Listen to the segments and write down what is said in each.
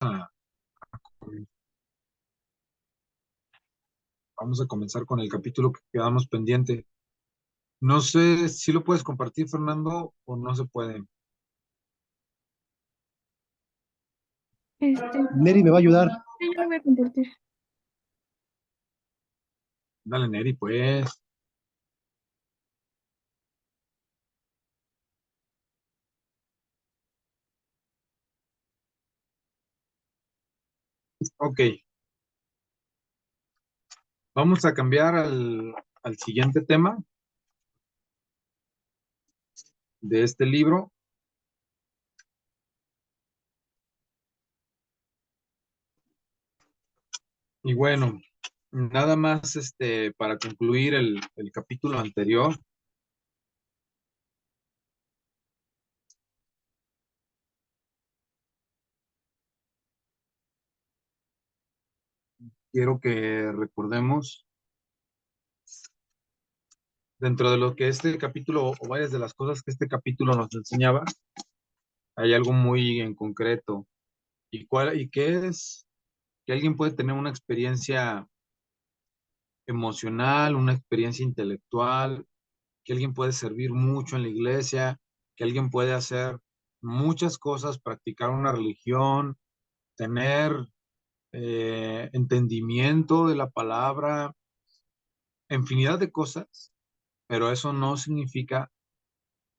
a- Vamos a comenzar con el capítulo que quedamos pendiente. No sé si lo puedes compartir, Fernando, o no se puede. Neri me va a ayudar. Sí, yo lo voy a compartir. Dale, Neri, pues. Ok, vamos a cambiar al siguiente tema de este libro. Y bueno, nada más para concluir el capítulo anterior, quiero que recordemos dentro de lo que este capítulo, o varias de las cosas que este capítulo nos enseñaba, hay algo muy en concreto. ¿Y qué es? Que alguien puede tener una experiencia emocional, una experiencia intelectual, que alguien puede servir mucho en la iglesia, que alguien puede hacer muchas cosas, practicar una religión, tener entendimiento de la palabra, infinidad de cosas, pero eso no significa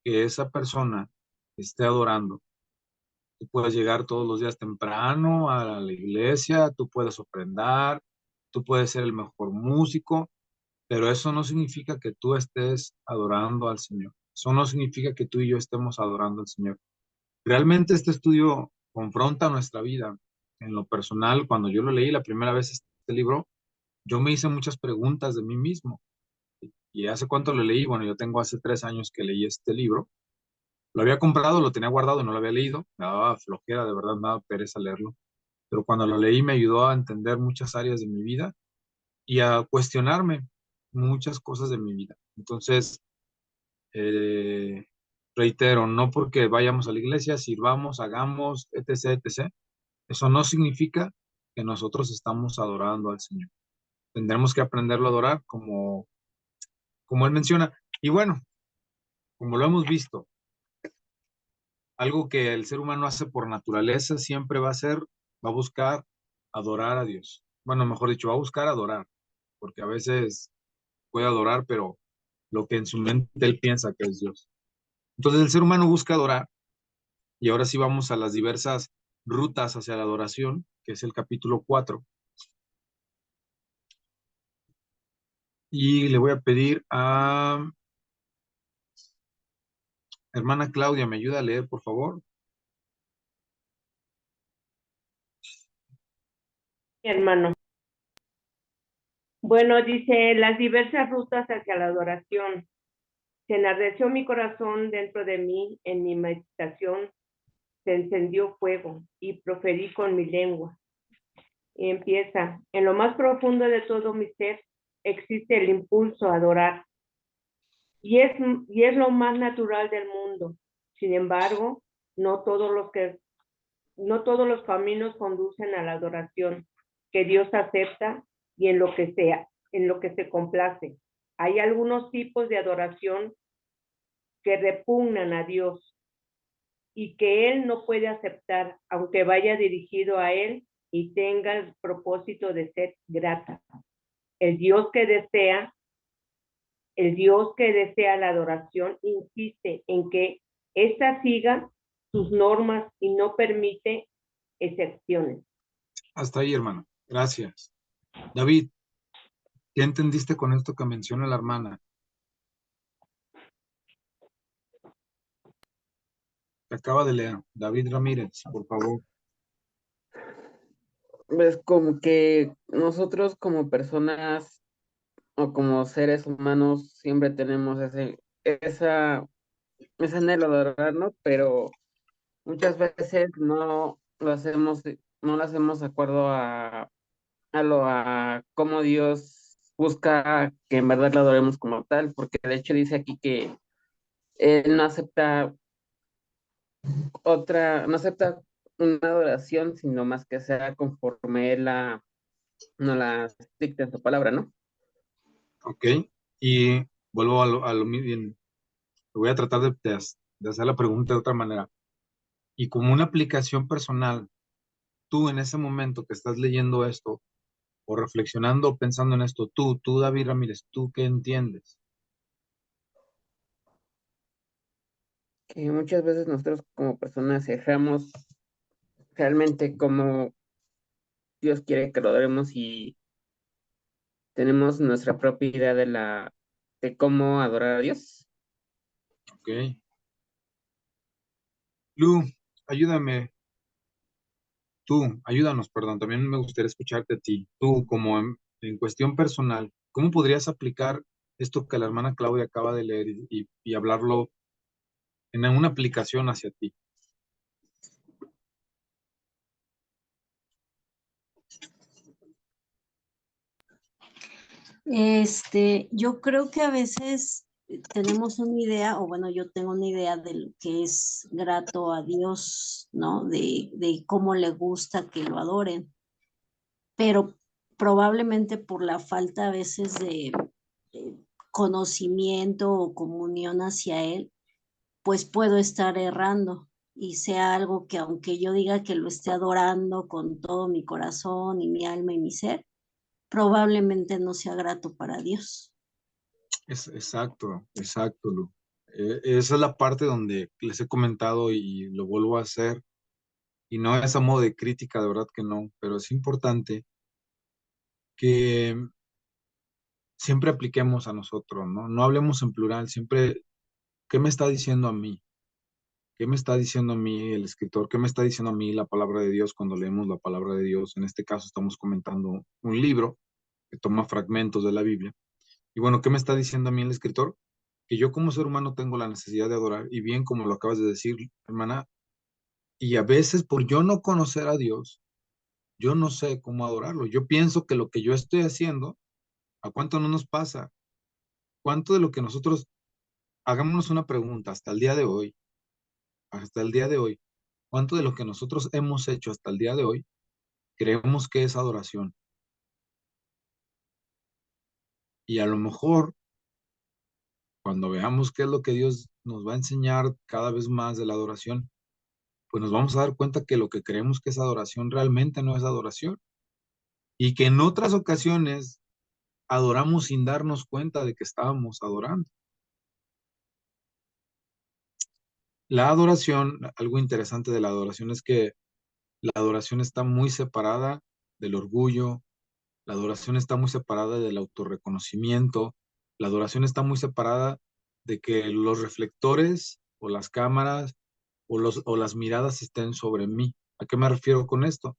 que esa persona esté adorando. Tú puedes llegar todos los días temprano a la iglesia, tú puedes ofrendar, tú puedes ser el mejor músico, pero eso no significa que tú estés adorando al Señor. Eso no significa que tú y yo estemos adorando al Señor. Realmente este estudio confronta nuestra vida. En lo personal, cuando yo lo leí la primera vez este libro, yo me hice muchas preguntas de mí mismo. ¿Y hace cuánto lo leí? Bueno, yo tengo hace 3 años que leí este libro. Lo había comprado, lo tenía guardado, no lo había leído. Me daba flojera, de verdad, me daba pereza leerlo. Pero cuando lo leí me ayudó a entender muchas áreas de mi vida y a cuestionarme muchas cosas de mi vida. Entonces, eh, reitero, no porque vayamos a la iglesia, sirvamos, hagamos, etc., etc., eso no significa que nosotros estamos adorando al Señor. Tendremos que aprenderlo a adorar como Él menciona. Y bueno, como lo hemos visto, algo que el ser humano hace por naturaleza siempre va a ser, va a buscar adorar a Dios. Bueno, mejor dicho, va a buscar adorar, porque a veces puede adorar, pero lo que en su mente él piensa que es Dios. Entonces el ser humano busca adorar, y ahora sí vamos a las diversas rutas hacia la adoración, que es el capítulo 4. Y le voy a pedir a hermana Claudia, ¿me ayuda a leer, por favor? Hermano. Bueno, dice, las diversas rutas hacia la adoración. Se enardeció mi corazón dentro de mí, en mi meditación se encendió fuego y proferí con mi lengua. Y empieza, en lo más profundo de todo mi ser existe el impulso a adorar y es lo más natural del mundo. Sin embargo, no todos los caminos conducen a la adoración que Dios acepta y en lo que se complace. Hay algunos tipos de adoración que repugnan a Dios y que Él no puede aceptar, aunque vaya dirigido a Él y tenga el propósito de ser grata. El Dios que desea, el Dios que desea la adoración insiste en que ésta siga sus normas y no permite excepciones. Hasta ahí, hermano. Gracias. David, ¿qué entendiste con esto que menciona la hermana? Que acaba de leer. David Ramírez, por favor. Pues como que nosotros como personas o como seres humanos siempre tenemos ese anhelo de adorar, ¿no? Pero muchas veces no lo hacemos de acuerdo a cómo Dios busca que en verdad lo adoremos como tal, porque de hecho dice aquí que Él no acepta una adoración, sino más que sea conforme Él no la dicta en su palabra, ¿no? Ok, y vuelvo a lo mismo. Voy a tratar de hacer la pregunta de otra manera. Y como una aplicación personal, tú en ese momento que estás leyendo esto, o reflexionando o pensando en esto, tú David Ramírez, ¿tú qué entiendes? Que muchas veces nosotros como personas erramos realmente como Dios quiere que lo adoremos y tenemos nuestra propia idea de cómo adorar a Dios. Ok. Lu, ayúdame, ayúdanos, perdón, también me gustaría escucharte a ti. Tú, como en cuestión personal, ¿cómo podrías aplicar esto que la hermana Claudia acaba de leer y hablarlo en una aplicación hacia ti? Yo creo que a veces tenemos una idea, o bueno, yo tengo una idea de lo que es grato a Dios, ¿no? De cómo le gusta que lo adoren, pero probablemente por la falta a veces de conocimiento o comunión hacia Él, pues puedo estar errando y sea algo que aunque yo diga que lo esté adorando con todo mi corazón y mi alma y mi ser, probablemente no sea grato para Dios. Exacto, exacto, Lu. Esa es la parte donde les he comentado y lo vuelvo a hacer. Y no es a modo de crítica, de verdad que no, pero es importante que siempre apliquemos a nosotros, ¿no? No hablemos en plural, siempre, ¿qué me está diciendo a mí? ¿Qué me está diciendo a mí el escritor? ¿Qué me está diciendo a mí la palabra de Dios cuando leemos la palabra de Dios? En este caso estamos comentando un libro que toma fragmentos de la Biblia. Y bueno, ¿qué me está diciendo a mí el escritor? Que yo como ser humano tengo la necesidad de adorar, y bien como lo acabas de decir, hermana, y a veces por yo no conocer a Dios, yo no sé cómo adorarlo. Yo pienso que lo que yo estoy haciendo, ¿a cuánto no nos pasa? ¿Cuánto de lo que nosotros, hagámonos una pregunta hasta el día de hoy, cuánto de lo que nosotros hemos hecho hasta el día de hoy, creemos que es adoración? Y a lo mejor, cuando veamos qué es lo que Dios nos va a enseñar cada vez más de la adoración, pues nos vamos a dar cuenta que lo que creemos que es adoración realmente no es adoración. Y que en otras ocasiones adoramos sin darnos cuenta de que estábamos adorando. La adoración, algo interesante de la adoración es que la adoración está muy separada del orgullo, la adoración está muy separada del autorreconocimiento, la adoración está muy separada de que los reflectores o las cámaras o las miradas estén sobre mí. ¿A qué me refiero con esto?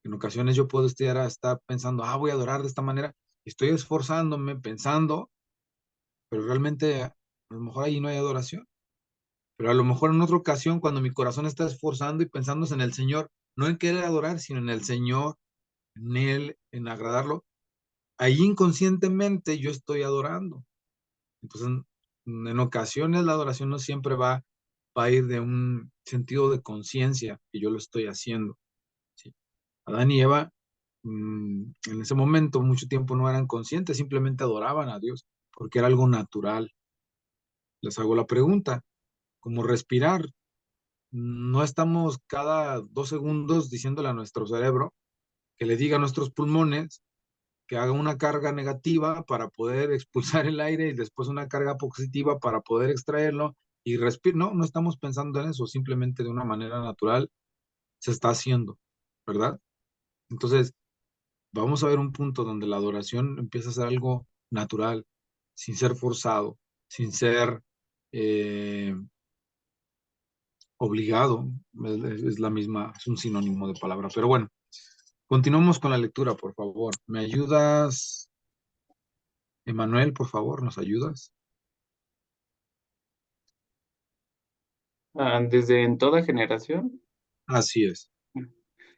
En ocasiones yo puedo estar pensando, voy a adorar de esta manera, estoy esforzándome, pensando, pero realmente a lo mejor ahí no hay adoración. Pero a lo mejor en otra ocasión, cuando mi corazón está esforzando y pensándose en el Señor, no en querer adorar, sino en el Señor, en Él, en agradarlo, ahí inconscientemente yo estoy adorando. Entonces, en ocasiones la adoración no siempre va a ir de un sentido de conciencia que yo lo estoy haciendo. ¿Sí? Adán y Eva, en ese momento, mucho tiempo no eran conscientes, simplemente adoraban a Dios, porque era algo natural. Les hago la pregunta, ¿cómo respirar? No estamos cada 2 segundos diciéndole a nuestro cerebro que le diga a nuestros pulmones que haga una carga negativa para poder expulsar el aire y después una carga positiva para poder extraerlo y respirar. No, no estamos pensando en eso, simplemente de una manera natural se está haciendo, ¿verdad? Entonces, vamos a ver un punto donde la adoración empieza a ser algo natural, sin ser forzado, sin ser eh, obligado, es la misma, es un sinónimo de palabra. Pero bueno, continuamos con la lectura, por favor. ¿Me ayudas, Emanuel, por favor? ¿Nos ayudas? Desde en toda generación. Así es.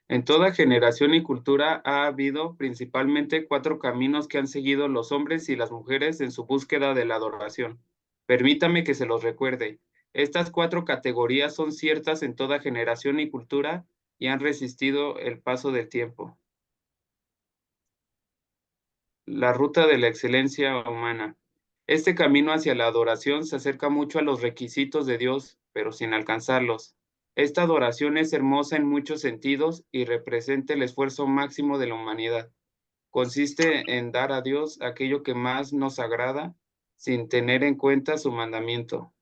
En toda generación y cultura ha habido principalmente 4 caminos que han seguido los hombres y las mujeres en su búsqueda de la adoración. Permítame que se los recuerde. Estas 4 categorías son ciertas en toda generación y cultura y han resistido el paso del tiempo. La ruta de la excelencia humana. Este camino hacia la adoración se acerca mucho a los requisitos de Dios, pero sin alcanzarlos. Esta adoración es hermosa en muchos sentidos y representa el esfuerzo máximo de la humanidad. Consiste en dar a Dios aquello que más nos agrada sin tener en cuenta su mandamiento.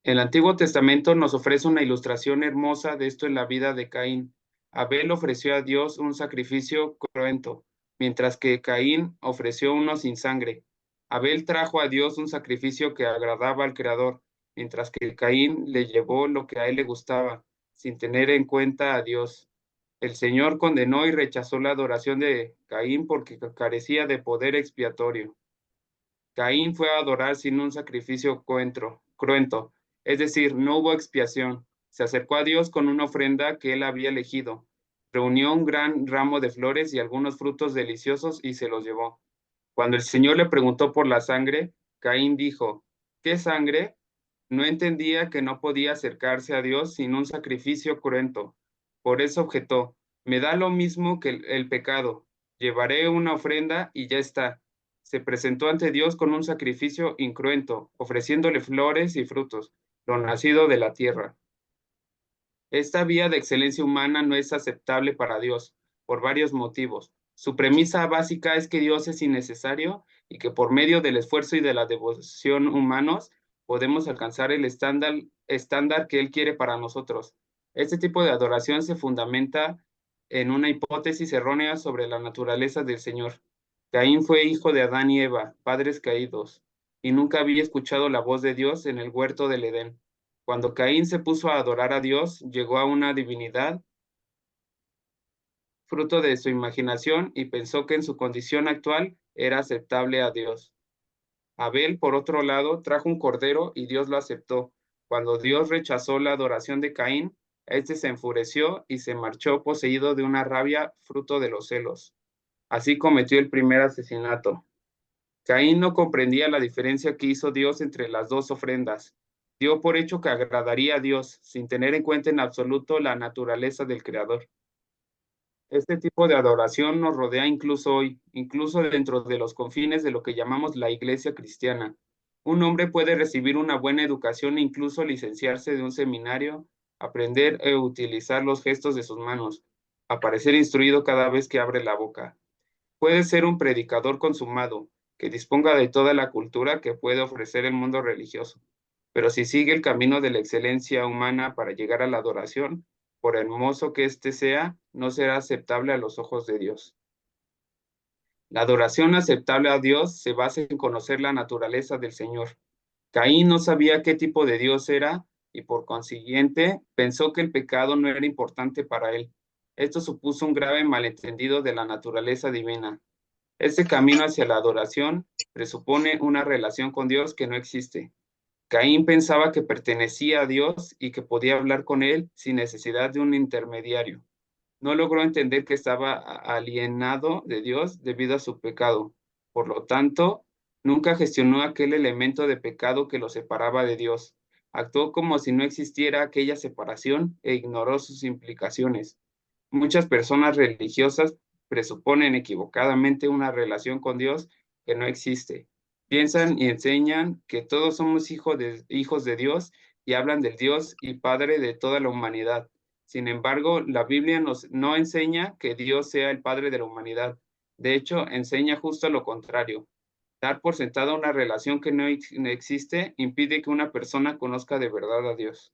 El Antiguo Testamento nos ofrece una ilustración hermosa de esto en la vida de Caín. Abel ofreció a Dios un sacrificio cruento, mientras que Caín ofreció uno sin sangre. Abel trajo a Dios un sacrificio que agradaba al Creador, mientras que Caín le llevó lo que a él le gustaba, sin tener en cuenta a Dios. El Señor condenó y rechazó la adoración de Caín porque carecía de poder expiatorio. Caín fue a adorar sin un sacrificio cruento, es decir, no hubo expiación. Se acercó a Dios con una ofrenda que él había elegido. Reunió un gran ramo de flores y algunos frutos deliciosos y se los llevó. Cuando el Señor le preguntó por la sangre, Caín dijo, ¿qué sangre? No entendía que no podía acercarse a Dios sin un sacrificio cruento. Por eso objetó, me da lo mismo que el pecado. Llevaré una ofrenda y ya está. Se presentó ante Dios con un sacrificio incruento, ofreciéndole flores y frutos, lo nacido de la tierra. Esta vía de excelencia humana no es aceptable para Dios, por varios motivos. Su premisa básica es que Dios es innecesario y que por medio del esfuerzo y de la devoción humanos podemos alcanzar el estándar que Él quiere para nosotros. Este tipo de adoración se fundamenta en una hipótesis errónea sobre la naturaleza del Señor. Caín fue hijo de Adán y Eva, padres caídos, y nunca había escuchado la voz de Dios en el huerto del Edén. Cuando Caín se puso a adorar a Dios, llegó a una divinidad, fruto de su imaginación, y pensó que en su condición actual era aceptable a Dios. Abel, por otro lado, trajo un cordero y Dios lo aceptó. Cuando Dios rechazó la adoración de Caín, éste se enfureció y se marchó poseído de una rabia fruto de los celos. Así cometió el primer asesinato. Caín no comprendía la diferencia que hizo Dios entre las dos ofrendas. Dio por hecho que agradaría a Dios, sin tener en cuenta en absoluto la naturaleza del Creador. Este tipo de adoración nos rodea incluso hoy, incluso dentro de los confines de lo que llamamos la iglesia cristiana. Un hombre puede recibir una buena educación e incluso licenciarse de un seminario, aprender e utilizar los gestos de sus manos, aparecer instruido cada vez que abre la boca. Puede ser un predicador consumado, que disponga de toda la cultura que puede ofrecer el mundo religioso. Pero si sigue el camino de la excelencia humana para llegar a la adoración, por hermoso que éste sea, no será aceptable a los ojos de Dios. La adoración aceptable a Dios se basa en conocer la naturaleza del Señor. Caín no sabía qué tipo de Dios era y por consiguiente pensó que el pecado no era importante para él. Esto supuso un grave malentendido de la naturaleza divina. Este camino hacia la adoración presupone una relación con Dios que no existe. Caín pensaba que pertenecía a Dios y que podía hablar con él sin necesidad de un intermediario. No logró entender que estaba alienado de Dios debido a su pecado. Por lo tanto, nunca gestionó aquel elemento de pecado que lo separaba de Dios. Actuó como si no existiera aquella separación e ignoró sus implicaciones. Muchas personas religiosas presuponen equivocadamente una relación con Dios que no existe. Piensan y enseñan que todos somos hijos de Dios y hablan del Dios y Padre de toda la humanidad. Sin embargo, la Biblia no enseña que Dios sea el Padre de la humanidad. De hecho, enseña justo lo contrario. Dar por sentada una relación que no existe impide que una persona conozca de verdad a Dios.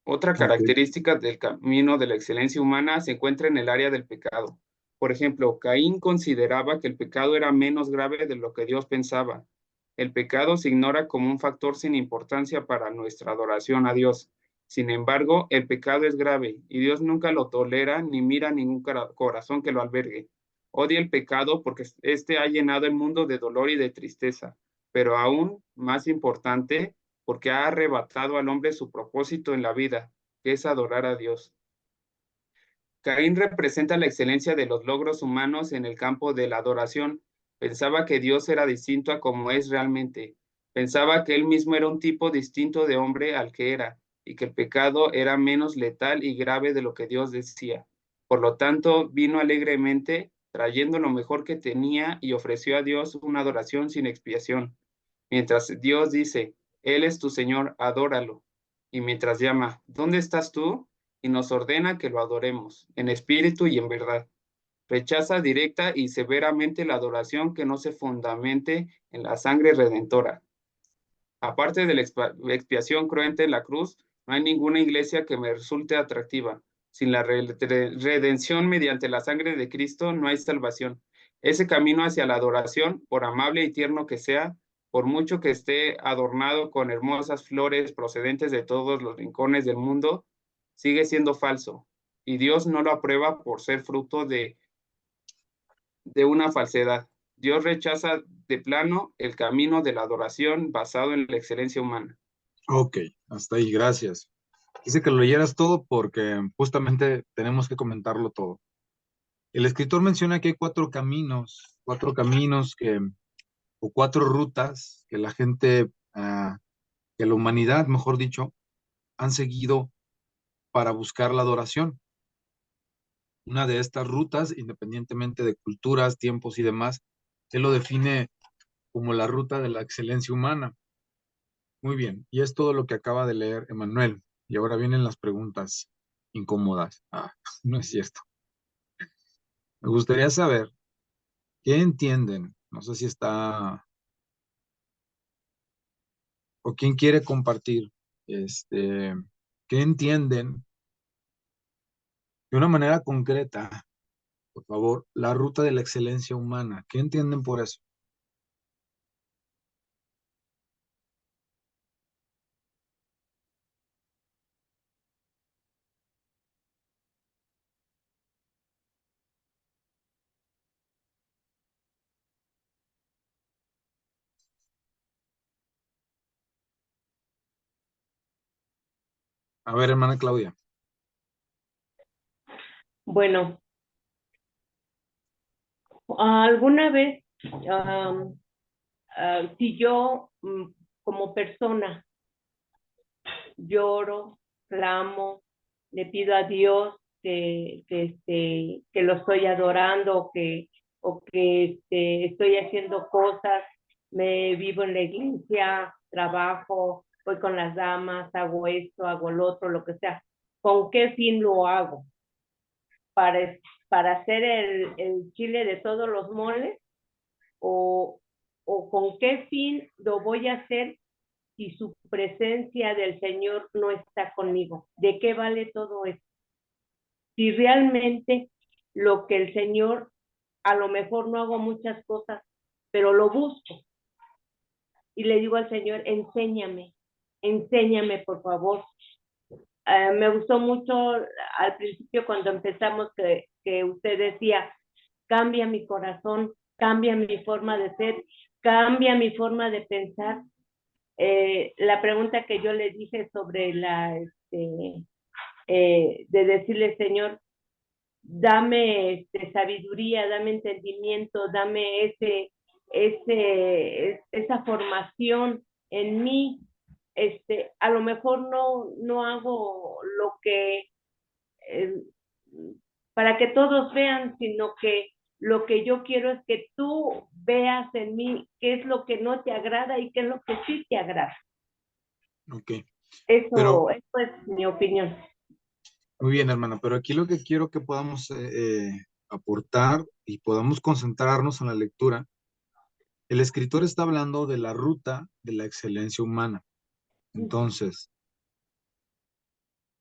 Otra característica del camino de la excelencia humana se encuentra en el área del pecado. Por ejemplo, Caín consideraba que el pecado era menos grave de lo que Dios pensaba. El pecado se ignora como un factor sin importancia para nuestra adoración a Dios. Sin embargo, el pecado es grave y Dios nunca lo tolera ni mira ningún corazón que lo albergue. Odia el pecado porque éste ha llenado el mundo de dolor y de tristeza. Pero aún más importante, porque ha arrebatado al hombre su propósito en la vida, que es adorar a Dios. Caín representa la excelencia de los logros humanos en el campo de la adoración. Pensaba que Dios era distinto a como es realmente. Pensaba que él mismo era un tipo distinto de hombre al que era. y que el pecado era menos letal y grave de lo que Dios decía. Por lo tanto, vino alegremente, trayendo lo mejor que tenía y ofreció a Dios una adoración sin expiación. Mientras Dios dice, Él es tu Señor, adóralo. Y mientras llama, ¿dónde estás tú? Y nos ordena que lo adoremos, en espíritu y en verdad. Rechaza directa y severamente la adoración que no se fundamente en la sangre redentora. Aparte de la expiación cruenta en la cruz, no hay ninguna iglesia que me resulte atractiva. Sin la redención mediante la sangre de Cristo no hay salvación. Ese camino hacia la adoración, por amable y tierno que sea, por mucho que esté adornado con hermosas flores procedentes de todos los rincones del mundo, sigue siendo falso. Y Dios no lo aprueba por ser fruto de una falsedad. Dios rechaza de plano el camino de la adoración basado en la excelencia humana. Ok, hasta ahí, gracias. Quise que lo leyeras todo porque justamente tenemos que comentarlo todo. El escritor menciona que hay cuatro caminos o cuatro rutas que la gente, que la humanidad, mejor dicho, han seguido para buscar la adoración. Una de estas rutas, independientemente de culturas, tiempos y demás, él lo define como la ruta de la excelencia humana. Muy bien, y es todo lo que acaba de leer Emanuel. Y ahora vienen las preguntas incómodas. No es cierto. Me gustaría saber qué entienden. No sé si está o quién quiere compartir. ¿Qué entienden de una manera concreta, por favor, la ruta de la excelencia humana? ¿Qué entienden por eso? A ver, hermana Claudia. Bueno, alguna vez, si yo como persona lloro, clamo, le pido a Dios que lo estoy adorando o que estoy haciendo cosas, me vivo en la iglesia, trabajo, voy con las damas, hago esto, hago lo otro, lo que sea. ¿Con qué fin lo hago? ¿Para, para hacer el chile de todos los moles? ¿O con qué fin lo voy a hacer si su presencia del Señor no está conmigo? ¿De qué vale todo esto? Si realmente lo que el Señor, a lo mejor no hago muchas cosas, pero lo busco y le digo al Señor, enséñame por favor. Me gustó mucho al principio cuando empezamos que usted decía, cambia mi corazón, cambia mi forma de ser, cambia mi forma de pensar. La pregunta que yo le dije sobre de decirle, Señor, dame sabiduría, dame entendimiento, dame esa formación en mí. A lo mejor no hago lo que eh, para que todos vean, sino que lo que yo quiero es que tú veas en mí qué es lo que no te agrada y qué es lo que sí te agrada. Ok, Eso pero es mi opinión. muy bien, hermana, pero aquí lo que quiero que podamos aportar y podamos concentrarnos en la lectura. El escritor está hablando de la ruta de la excelencia humana. Entonces,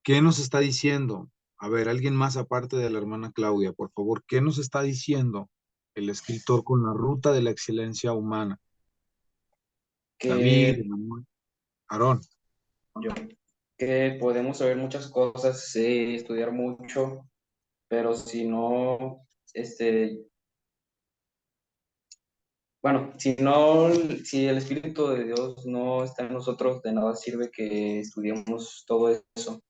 ¿qué nos está diciendo? A ver, alguien más aparte de la hermana Claudia, por favor, ¿qué nos está diciendo el escritor con la ruta de la excelencia humana? David, Que Emanuel, Aarón. yo, que podemos saber muchas cosas, estudiar mucho, pero si no, bueno, si el Espíritu de Dios no está en nosotros, de nada sirve que estudiemos todo eso.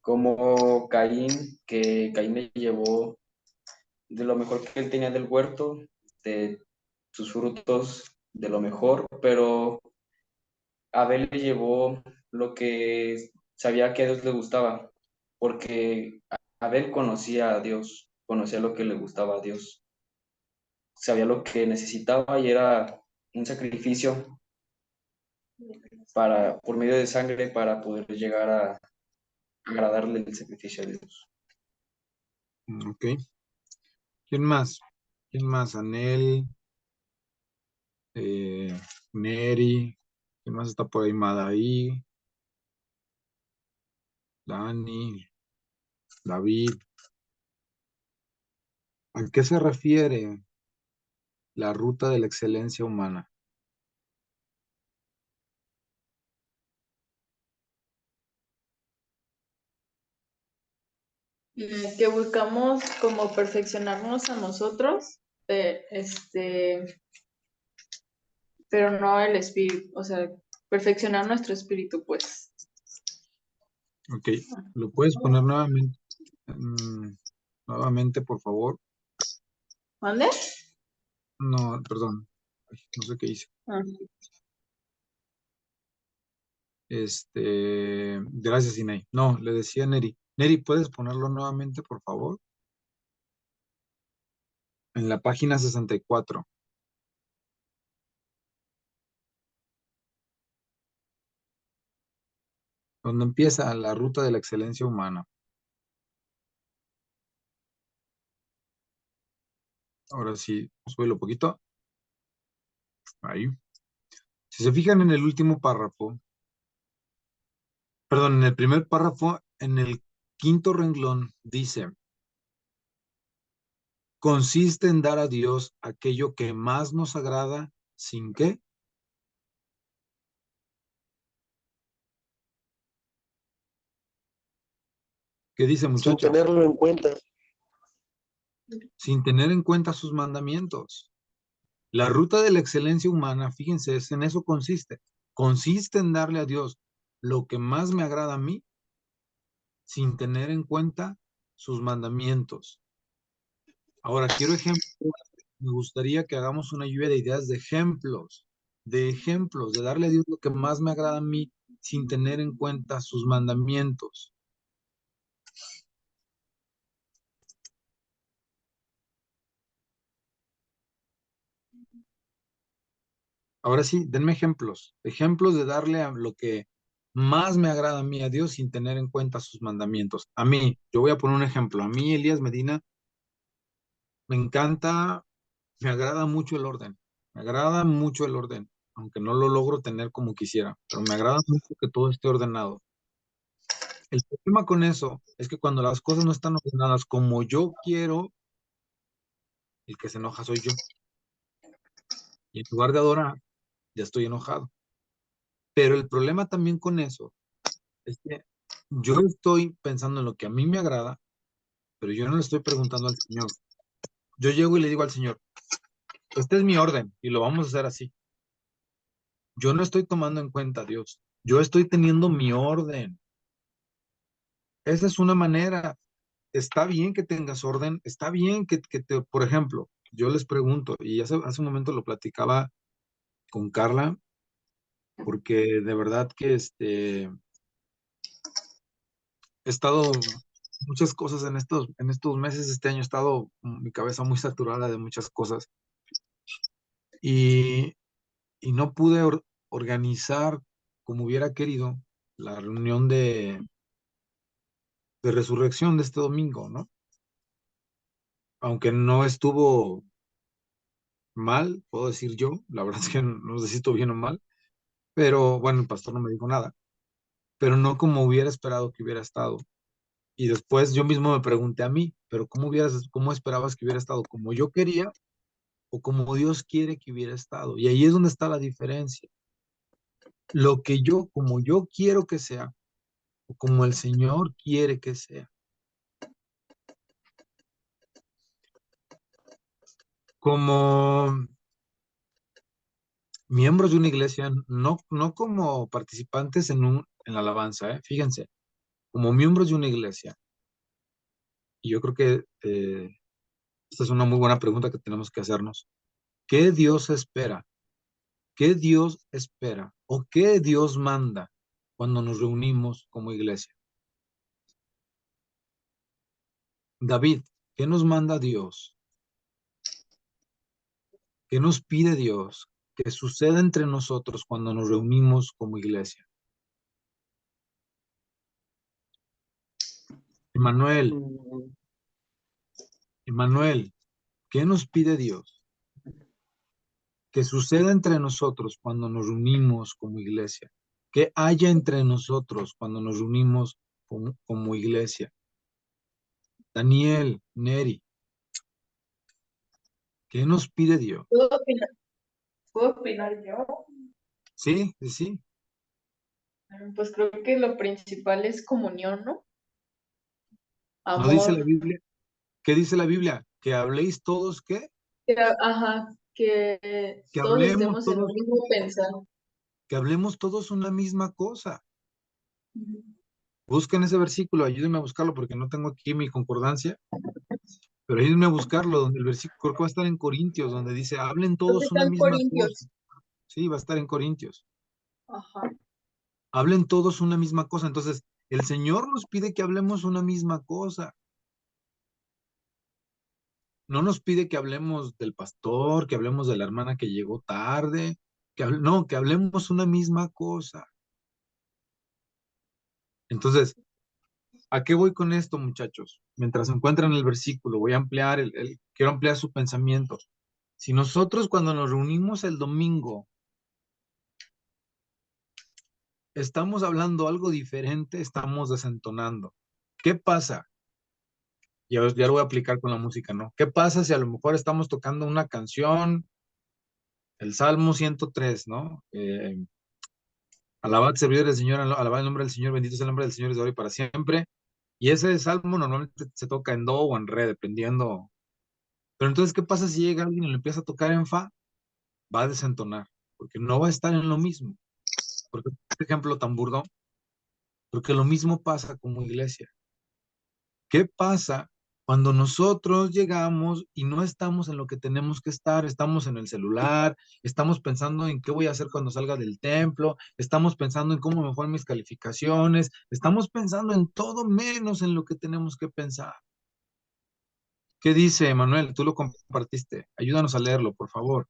Como Caín, que Caín le llevó de lo mejor que él tenía del huerto, de sus frutos, de lo mejor, pero Abel le llevó lo que sabía que a Dios le gustaba, porque Abel conocía a Dios, conocía lo que le gustaba a Dios, sabía lo que necesitaba y era un sacrificio por medio de sangre para poder llegar a agradarle el sacrificio a Dios. Ok. ¿Quién más? ¿Quién más? Anel, Neri. ¿Quién más está por ahí? Madaí, Dani, David. ¿A qué se refiere la ruta de la excelencia humana? Que buscamos como perfeccionarnos a nosotros, pero no el espíritu, o sea, perfeccionar nuestro espíritu, pues. Ok. ¿Lo puedes poner nuevamente? Nuevamente, por favor. ¿Mande? No, perdón. Ay, no sé qué hice. Ah. Gracias, Inay. No, le decía a Neri. Neri, ¿puedes ponerlo nuevamente, por favor? En la página 64. Donde empieza la ruta de la excelencia humana. Ahora sí, suelo poquito. Ahí. Si se fijan en el último párrafo, perdón, en el primer párrafo, en el quinto renglón, dice, consiste en dar a Dios aquello que más nos agrada, ¿sin qué? ¿Qué dice, Sin muchachos? tenerlo en cuenta. Sin tener en cuenta sus mandamientos. La ruta de la excelencia humana, fíjense, en eso consiste. Consiste en darle a Dios lo que más me agrada a mí, sin tener en cuenta sus mandamientos. Ahora, quiero ejemplos. Me gustaría que hagamos una lluvia de ideas de ejemplos, de darle a Dios lo que más me agrada a mí, sin tener en cuenta sus mandamientos. Ahora sí, denme ejemplos. Ejemplos de darle a lo que más me agrada a mí a Dios sin tener en cuenta sus mandamientos. A mí, yo voy a poner un ejemplo. A mí, Elías Medina, me encanta, me agrada mucho el orden. Me agrada mucho el orden, aunque no lo logro tener como quisiera, pero me agrada mucho que todo esté ordenado. El problema con eso es que cuando las cosas no están ordenadas como yo quiero, el que se enoja soy yo. Y en lugar de adorar, ya estoy enojado. Pero el problema también con eso es que yo estoy pensando en lo que a mí me agrada, pero yo no le estoy preguntando al Señor. Yo llego y le digo al Señor, este es mi orden y lo vamos a hacer así. Yo no estoy tomando en cuenta a Dios. Yo estoy teniendo mi orden. Esa es una manera. Está bien que tengas orden, está bien por ejemplo, yo les pregunto, y hace un momento lo platicaba con Carla, porque de verdad que he estado muchas cosas en estos meses, este año he estado mi cabeza muy saturada de muchas cosas y, y no pude organizar como hubiera querido la reunión de resurrección de este domingo, ¿no? Aunque no estuvo mal, puedo decir yo, la verdad es que no sé si estuvo bien o mal, pero bueno, el pastor no me dijo nada, pero no como hubiera esperado que hubiera estado. Y después yo mismo me pregunté a mí, pero cómo esperabas que hubiera estado? ¿Como yo quería o como Dios quiere que hubiera estado? Y ahí es donde está la diferencia. Como yo quiero que sea, o como el Señor quiere que sea. Como miembros de una iglesia, no como participantes en la alabanza, fíjense, como miembros de una iglesia. Y yo creo que esta es una muy buena pregunta que tenemos que hacernos. ¿Qué Dios espera? ¿Qué Dios espera? ¿O qué Dios manda cuando nos reunimos como iglesia. David, ¿qué nos manda Dios? ¿Qué nos pide Dios que suceda entre nosotros cuando nos reunimos como iglesia? Emanuel, Mm, Emanuel, ¿qué nos pide Dios que suceda entre nosotros cuando nos reunimos como iglesia? ¿Qué haya entre nosotros cuando nos reunimos como iglesia? Daniel, Neri, ¿qué nos pide Dios? ¿Puedo opinar? ¿Puedo opinar yo? Sí, sí, sí. Pues creo que lo principal es comunión, ¿no? ¿No dice la Amor. Biblia? ¿Qué dice la Biblia? Que habléis todos, ¿qué? Ajá, que Que todos hablemos estemos en un todos, mismo pensar. que hablemos todos una misma cosa. Ujú. Busquen ese versículo, ayúdenme a buscarlo porque no tengo aquí mi concordancia, pero ayúdenme a buscarlo, donde el versículo creo que va a estar en Corintios, donde dice, hablen Creo que todos está una en misma cosa. Corintios. Sí, va a estar en Corintios. Ajá. Hablen todos una misma cosa. Entonces, el Señor nos pide que hablemos una misma cosa. No nos pide que hablemos del pastor, que hablemos de la hermana que llegó tarde, no, que hablemos una misma cosa. Entonces, ¿a qué voy con esto, muchachos? Mientras encuentran el versículo, voy a ampliar, quiero ampliar su pensamiento. Si nosotros cuando nos reunimos el domingo estamos hablando algo diferente, estamos desentonando. ¿Qué pasa? Ya lo voy a aplicar con la música, ¿no? ¿Qué pasa si a lo mejor estamos tocando una canción, el Salmo 103, ¿no? Alabad, servidores del Señor, alabad el nombre del Señor, bendito es el nombre del Señor desde hoy y para siempre. Y ese salmo normalmente se toca en do o en re, dependiendo. Pero entonces, ¿qué pasa si llega alguien y lo empieza a tocar en fa? Va a desentonar, porque no va a estar en lo mismo. Porque, por ejemplo, tan burdo, porque lo mismo pasa como iglesia. ¿Qué pasa cuando nosotros llegamos y no estamos en lo que tenemos que estar? Estamos en el celular, estamos pensando en qué voy a hacer cuando salga del templo, estamos pensando en cómo me fueron mis calificaciones, estamos pensando en todo menos en lo que tenemos que pensar. ¿Qué dice Manuel? Tú lo compartiste. Ayúdanos a leerlo, por favor.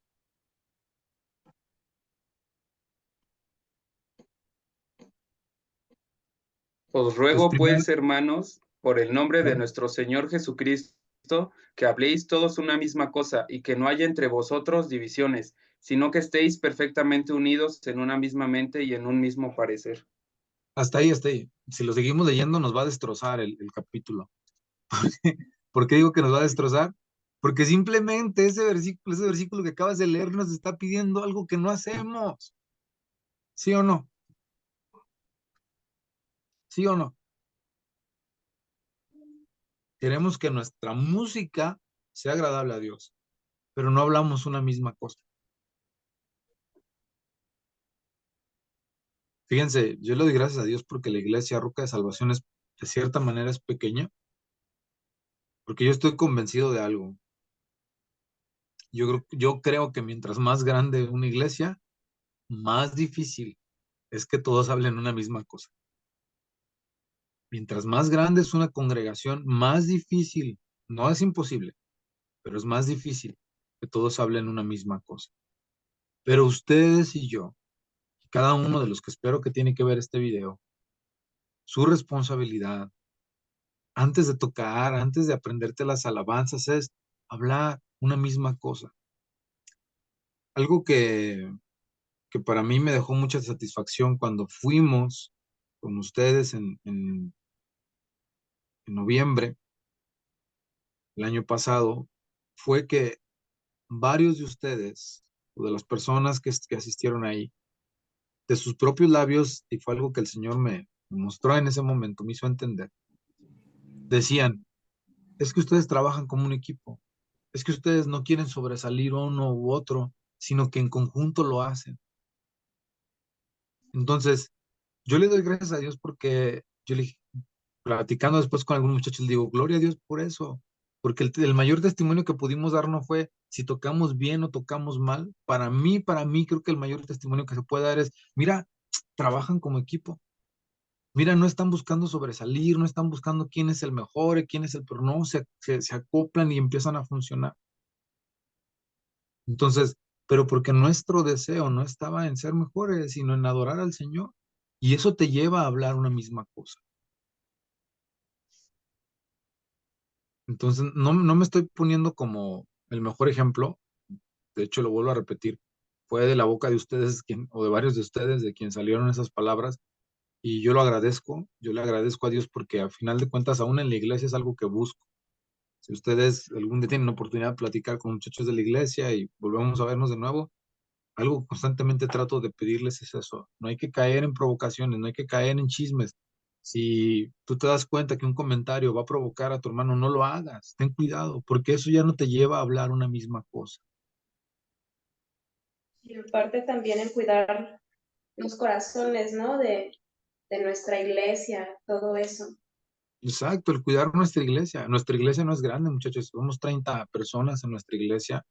Os Pues ruego, primero, pues, hermanos, por el nombre de nuestro Señor Jesucristo, que habléis todos una misma cosa y que no haya entre vosotros divisiones, sino que estéis perfectamente unidos en una misma mente y en un mismo parecer. hasta ahí, hasta ahí. Si lo seguimos leyendo, nos va a destrozar el capítulo. ¿Por qué digo que nos va a destrozar? Porque simplemente ese versículo que acabas de leer nos está pidiendo algo que no hacemos. ¿Sí o no? ¿Sí o no? Queremos que nuestra música sea agradable a Dios, pero no hablamos una misma cosa. Fíjense, yo le doy gracias a Dios porque la iglesia Roca de Salvación es, de cierta manera es pequeña, porque yo estoy convencido de algo. Yo creo que mientras más grande una iglesia, más difícil es que todos hablen una misma cosa. Mientras más grande es una congregación, más difícil, no es imposible, pero es más difícil que todos hablen una misma cosa. Pero ustedes y yo, cada uno de los que espero que tiene que ver este video, su responsabilidad, antes de tocar, antes de aprenderte las alabanzas, es hablar una misma cosa. Algo que para mí me dejó mucha satisfacción cuando fuimos con ustedes en noviembre, el año pasado, fue que varios de ustedes, o de las personas que asistieron ahí, de sus propios labios, y fue algo que el Señor me mostró en ese momento, me hizo entender, decían, es que ustedes trabajan como un equipo, es que ustedes no quieren sobresalir uno u otro, sino que en conjunto lo hacen. Entonces, yo le doy gracias a Dios porque yo le dije, platicando después con algunos muchachos, les digo, gloria a Dios por eso, porque el mayor testimonio que pudimos dar no fue si tocamos bien o tocamos mal. Para mí, creo que el mayor testimonio que se puede dar es, mira, trabajan como equipo, Mira, no están buscando sobresalir, no están buscando quién es el mejor, quién es el peor, no, se acoplan y empiezan a funcionar. Entonces, pero porque nuestro deseo no estaba en ser mejores, sino en adorar al Señor. Y eso te lleva a hablar una misma cosa. Entonces, no me estoy poniendo como el mejor ejemplo. De hecho, lo vuelvo a repetir. Fue de la boca de ustedes, o de varios de ustedes, de quien salieron esas palabras. Y yo lo agradezco. Yo le agradezco a Dios porque a final de cuentas, aún en la iglesia es algo que busco. Si ustedes algún día tienen la oportunidad de platicar con muchachos de la iglesia y volvemos a vernos de nuevo, algo que constantemente trato de pedirles es eso. No hay que caer en provocaciones, no hay que caer en chismes. Si tú te das cuenta que un comentario va a provocar a tu hermano, no lo hagas. Ten cuidado, porque eso ya no te lleva a hablar una misma cosa. Y en parte también en cuidar los corazones, ¿no? De nuestra iglesia, todo eso. Exacto, el cuidar nuestra iglesia. Nuestra iglesia no es grande, muchachos. Somos 30 personas en nuestra iglesia.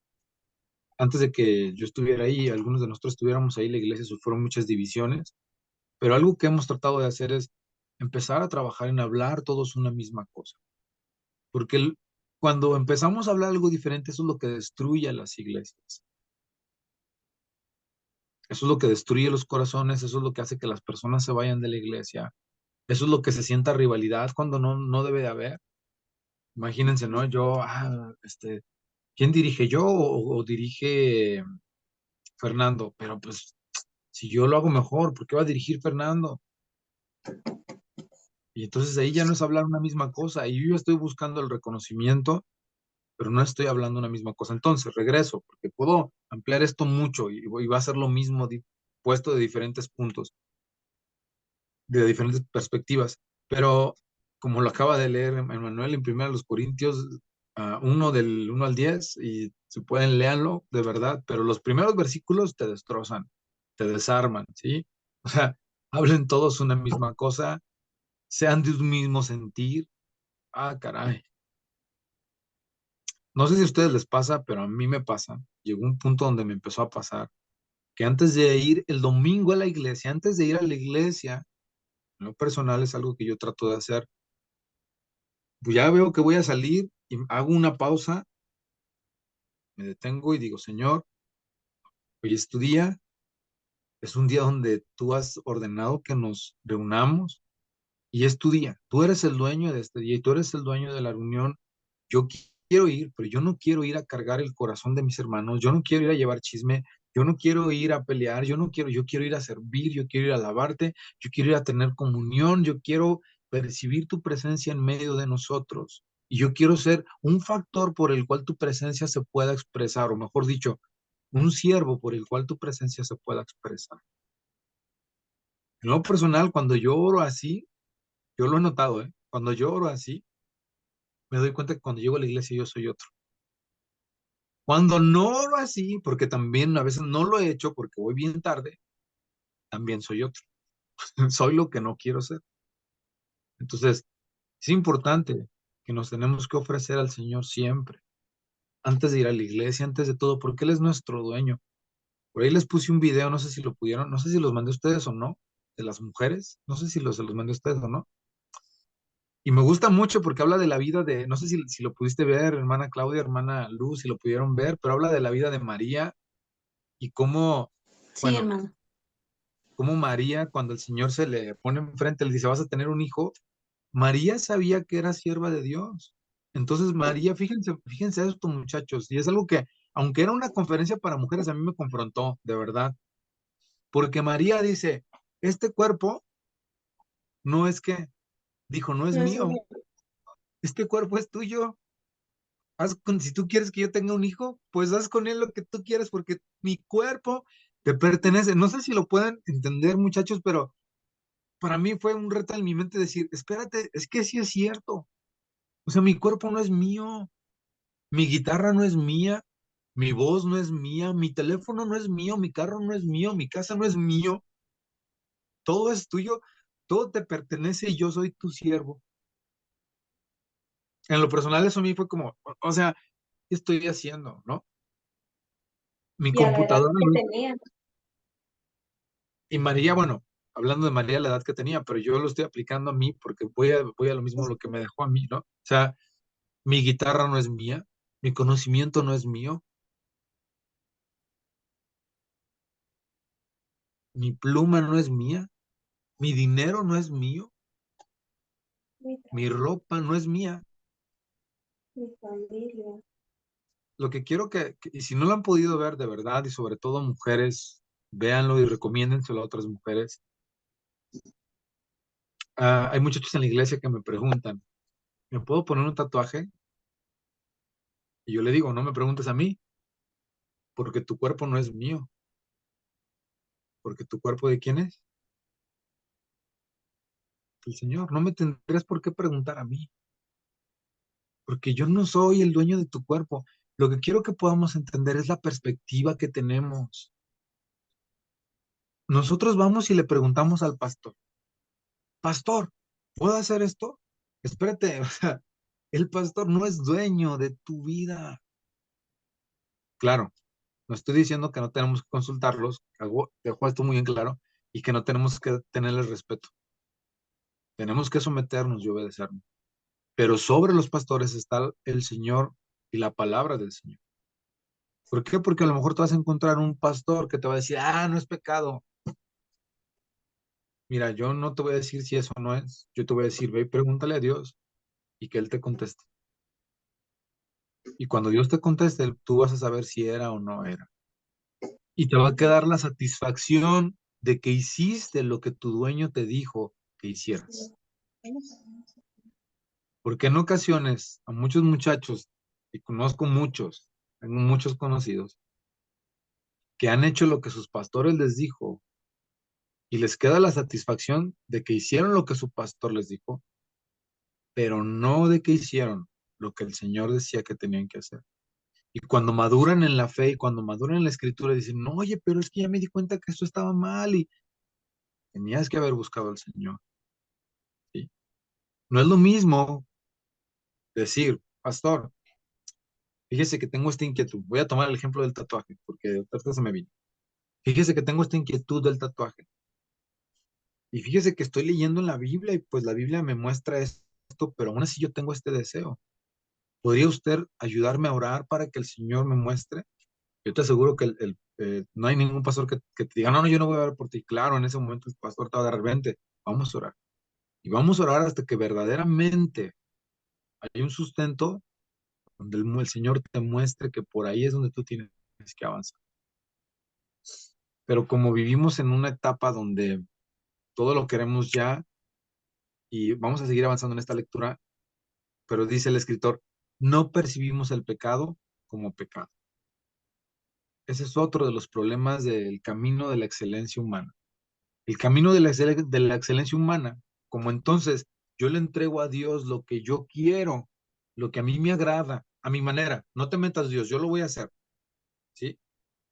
Antes de que yo estuviera ahí, algunos de nosotros estuviéramos ahí, la iglesia sufrió muchas divisiones. Pero algo que hemos tratado de hacer es empezar a trabajar en hablar todos una misma cosa. Porque cuando empezamos a hablar algo diferente, eso es lo que destruye a las iglesias. Eso es lo que destruye los corazones, eso es lo que hace que las personas se vayan de la iglesia. Eso es lo que se sienta rivalidad cuando no debe de haber. Imagínense, ¿no? ¿Quién dirige yo o dirige Fernando? Pero pues, si yo lo hago mejor, ¿por qué va a dirigir Fernando? Y entonces ahí ya no es hablar una misma cosa. Y yo ya estoy buscando el reconocimiento, pero no estoy hablando una misma cosa. Entonces, regreso, porque puedo ampliar esto mucho y va a ser lo mismo puesto de diferentes puntos, de diferentes perspectivas. Pero como lo acaba de leer Emmanuel en 1 Corintios 1 del 1 al 10, y si pueden, léanlo de verdad, pero los primeros versículos te destrozan, te desarman, ¿sí? O sea, hablen todos una misma cosa, sean de un mismo sentir. Ah, caray. No sé si a ustedes les pasa, pero a mí me pasa. Llegó un punto donde me empezó a pasar que antes de ir el domingo a la iglesia, antes de ir a la iglesia, en lo personal es algo que yo trato de hacer, pues ya veo que voy a salir y hago una pausa, me detengo y digo, Señor, hoy es tu día, es un día donde tú has ordenado que nos reunamos y es tu día. Tú eres el dueño de este día y tú eres el dueño de la reunión. Yo quiero ir, pero yo no quiero ir a cargar el corazón de mis hermanos, yo no quiero ir a llevar chisme, yo no quiero ir a pelear, yo quiero ir a servir, yo quiero ir a alabarte, yo quiero ir a tener comunión, yo quiero percibir tu presencia en medio de nosotros. Y yo quiero ser un factor por el cual tu presencia se pueda expresar, o mejor dicho, un siervo por el cual tu presencia se pueda expresar. En lo personal, cuando yo oro así, yo lo he notado, ¿eh? Cuando yo oro así, me doy cuenta que cuando llego a la iglesia yo soy otro. Cuando no oro así, porque también a veces no lo he hecho porque voy bien tarde, también soy otro. Soy lo que no quiero ser. Entonces, es importante que nos tenemos que ofrecer al Señor siempre, antes de ir a la iglesia, antes de todo, porque Él es nuestro dueño. Por ahí les puse un video, no sé si lo pudieron, no sé si los mandé a ustedes o no, de las mujeres, no sé si se los mandé a ustedes o no. Y me gusta mucho porque habla de la vida de, no sé si lo pudiste ver, hermana Claudia, hermana Luz, si lo pudieron ver, pero habla de la vida de María y cómo, Sí, bueno, hermano. cómo María, cuando el Señor se le pone enfrente, le dice, vas a tener un hijo, María sabía que era sierva de Dios. Entonces, María, fíjense esto, muchachos, y es algo que, aunque era una conferencia para mujeres, a mí me confrontó, de verdad, porque María dice, este cuerpo no es que, dijo, no es No es mío, mío. este cuerpo es tuyo. Si tú quieres que yo tenga un hijo, pues haz con él lo que tú quieras, porque mi cuerpo te pertenece. No sé si lo pueden entender, muchachos, pero para mí fue un reto en mi mente decir, espérate, es que sí es cierto. O sea, mi cuerpo no es mío, mi guitarra no es mía, mi voz no es mía, mi teléfono no es mío, mi carro no es mío, mi casa no es mío, todo es tuyo, todo te pertenece y yo soy tu siervo. En lo personal eso a mí fue como, o sea, ¿qué estoy haciendo, no? Mi Y a la edad computadora que tenía. y María, bueno, hablando de María, la edad que tenía, pero yo lo estoy aplicando a mí porque voy a lo mismo lo que me dejó a mí, ¿no? O sea, mi guitarra no es mía, mi conocimiento no es mío, mi pluma no es mía, mi dinero no es mío, mi ropa no es mía. Mi familia. Lo que quiero y si no lo han podido ver de verdad, y sobre todo mujeres, véanlo y recomiéndenselo a otras mujeres. Hay muchachos en la iglesia que me preguntan, ¿me puedo poner un tatuaje? Y yo le digo, no me preguntes a mí, porque tu cuerpo no es mío, porque tu cuerpo ¿de quién es? El Señor. No me tendrías por qué preguntar a mí, porque yo no soy el dueño de tu cuerpo. Lo que quiero que podamos entender es la perspectiva que tenemos. Nosotros vamos y le preguntamos al pastor, pastor, ¿puedo hacer esto? Espérate, o sea, el pastor no es dueño de tu vida. Claro, no estoy diciendo que no tenemos que consultarlos, dejo esto muy en claro, y que no tenemos que tenerles respeto. Tenemos que someternos y obedecernos. Pero sobre los pastores está el Señor y la palabra del Señor. ¿Por qué? Porque a lo mejor te vas a encontrar un pastor que te va a decir, no es pecado. Mira, yo no te voy a decir si eso no es. Yo te voy a decir, ve y pregúntale a Dios y que Él te conteste. Y cuando Dios te conteste, tú vas a saber si era o no era. Y te va a quedar la satisfacción de que hiciste lo que tu dueño te dijo que hicieras. Porque en ocasiones a muchos muchachos, y conozco muchos, tengo muchos conocidos, que han hecho lo que sus pastores les dijo y les queda la satisfacción de que hicieron lo que su pastor les dijo, pero no de que hicieron lo que el Señor decía que tenían que hacer. Y cuando maduran en la fe y cuando maduran en la escritura, dicen, no, oye, pero es que ya me di cuenta que esto estaba mal y tenías que haber buscado al Señor. ¿Sí? No es lo mismo decir, pastor, fíjese que tengo esta inquietud. Voy a tomar el ejemplo del tatuaje, porque ahorita se me vino. Fíjese que tengo esta inquietud del tatuaje. Y fíjese que estoy leyendo en la Biblia y pues la Biblia me muestra esto, pero aún así yo tengo este deseo. ¿Podría usted ayudarme a orar para que el Señor me muestre? Yo te aseguro que no hay ningún pastor que te diga, no, no, yo no voy a orar por ti. Claro, en ese momento el pastor te va a dar, vente, vamos a orar. Y vamos a orar hasta que verdaderamente hay un sustento donde el Señor te muestre que por ahí es donde tú tienes que avanzar. Pero como vivimos en una etapa donde todo lo queremos ya y vamos a seguir avanzando en esta lectura, pero dice el escritor, no percibimos el pecado como pecado. Ese es otro de los problemas del camino de la excelencia humana. El camino de de la excelencia humana, como entonces yo le entrego a Dios lo que yo quiero, lo que a mí me agrada, a mi manera. No te metas, Dios, yo lo voy a hacer. ¿Sí?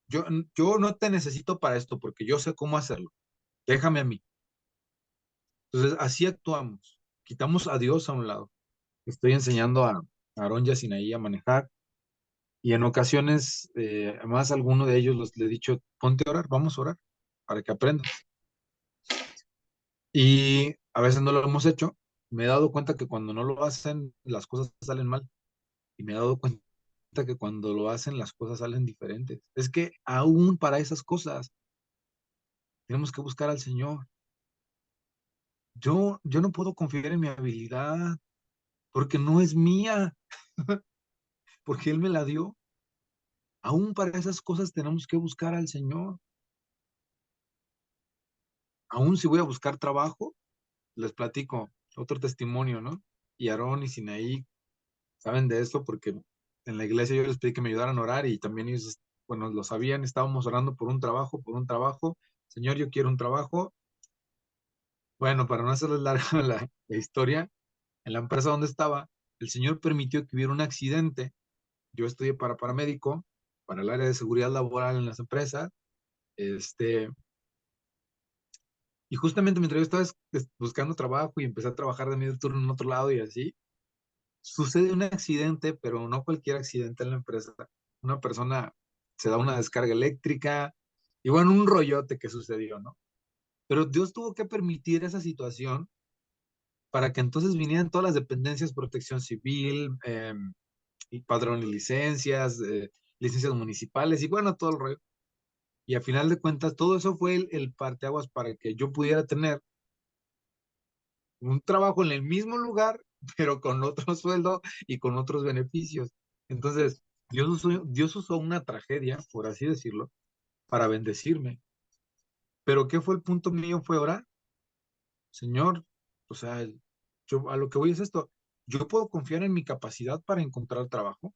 Yo no te necesito para esto porque yo sé cómo hacerlo. Déjame a mí. Entonces, así actuamos. Quitamos a Dios a un lado. Estoy enseñando a Aarón y a Sinaí a manejar. Y en ocasiones, además, alguno de ellos le he dicho, ponte a orar, vamos a orar, para que aprendas. Y a veces no lo hemos hecho. Me he dado cuenta que cuando no lo hacen, las cosas salen mal. Y me he dado cuenta que cuando lo hacen, las cosas salen diferentes. Es que aún para esas cosas, tenemos que buscar al Señor. Yo no puedo confiar en mi habilidad, porque no es mía, porque Él me la dio. Aún para esas cosas tenemos que buscar al Señor. Aún si voy a buscar trabajo, les platico otro testimonio, ¿no? Y Aarón y Sinaí saben de esto porque en la iglesia yo les pedí que me ayudaran a orar y también ellos, bueno, lo sabían, estábamos orando por un trabajo, por un trabajo. Señor, yo quiero un trabajo. Bueno, para no hacerles larga la historia, en la empresa donde estaba, el Señor permitió que hubiera un accidente. Yo estudié para paramédico, para el área de seguridad laboral en las empresas, y justamente mientras yo estaba buscando trabajo y empecé a trabajar de medio turno en otro lado y así, sucede un accidente, pero no cualquier accidente en la empresa. Una persona se da una descarga eléctrica y bueno, un rollote que sucedió, ¿no? Pero Dios tuvo que permitir esa situación para que entonces vinieran todas las dependencias, protección civil, y padrón y licencias, licencias municipales y bueno, todo el rollo. Y a final de cuentas, todo eso fue el parteaguas para que yo pudiera tener un trabajo en el mismo lugar, pero con otro sueldo y con otros beneficios. Entonces, Dios usó una tragedia, por así decirlo, para bendecirme. Pero ¿qué fue el punto mío? Fue orar. Señor, o sea, yo a lo que voy es esto. Yo puedo confiar en mi capacidad para encontrar trabajo,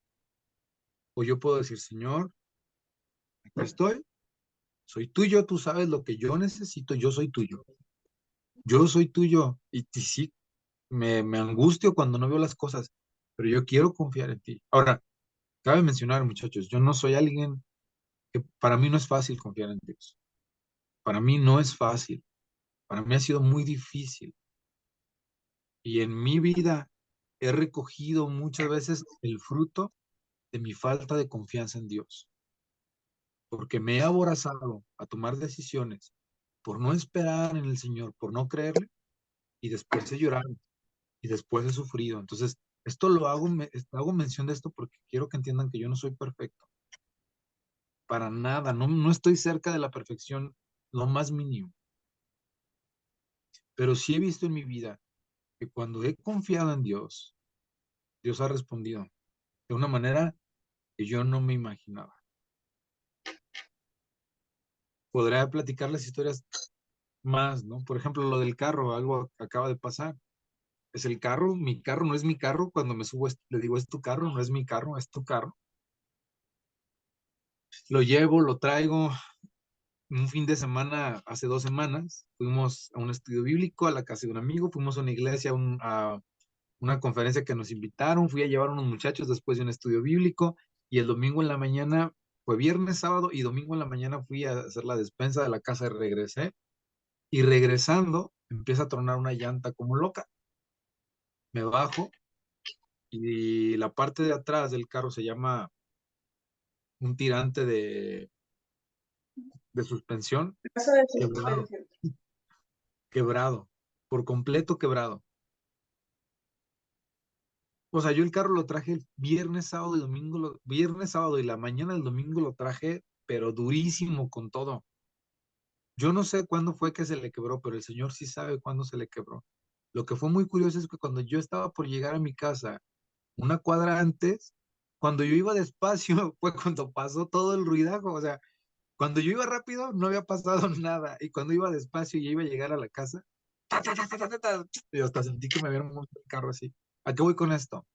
o yo puedo decir, Señor, aquí estoy, soy tuyo, tú sabes lo que yo necesito, yo soy tuyo. Yo soy tuyo. Y sí, me angustio cuando no veo las cosas, pero yo quiero confiar en ti. Ahora, cabe mencionar, muchachos, yo no soy alguien que para mí no es fácil confiar en Dios. Para mí no es fácil. Para mí ha sido muy difícil. Y en mi vida he recogido muchas veces el fruto de mi falta de confianza en Dios, porque me he aborazado a tomar decisiones por no esperar en el Señor, por no creerle, y después he llorado, y después he sufrido. Entonces, esto lo hago, hago mención de esto porque quiero que entiendan que yo no soy perfecto, para nada, no estoy cerca de la perfección, lo más mínimo, pero sí he visto en mi vida que cuando he confiado en Dios, Dios ha respondido de una manera que yo no me imaginaba. Podría platicar las historias más, ¿no? Por ejemplo, lo del carro, algo acaba de pasar. Es el carro, mi carro no es mi carro. Cuando me subo, le digo, es tu carro, no es mi carro, es tu carro. Lo llevo, lo traigo. Un fin de semana, hace 2 semanas, fuimos a un estudio bíblico, a la casa de un amigo, fuimos a una iglesia, a una conferencia que nos invitaron, fui a llevar a unos muchachos después de un estudio bíblico, y el domingo en la mañana, fue viernes, sábado, y domingo en la mañana fui a hacer la despensa de la casa y regresé. Y regresando, empieza a tronar una llanta como loca. Me bajo y la parte de atrás del carro se llama un tirante de suspensión Paso de quebrado, suspensión. quebrado, por completo quebrado. O sea, yo el carro lo traje el viernes, sábado y domingo, viernes, sábado y la mañana del domingo lo traje, pero durísimo con todo. Yo no sé cuándo fue que se le quebró, pero el Señor sí sabe cuándo se le quebró. Lo que fue muy curioso es que cuando yo estaba por llegar a mi casa, una cuadra antes, cuando yo iba despacio, fue cuando pasó todo el ruidajo. O sea, cuando yo iba rápido, no había pasado nada. Y cuando iba despacio y ya iba a llegar a la casa, ta, ta, ta, ta, ta, ta, ta, y hasta sentí que me habían montado el carro así. ¿A qué voy con esto?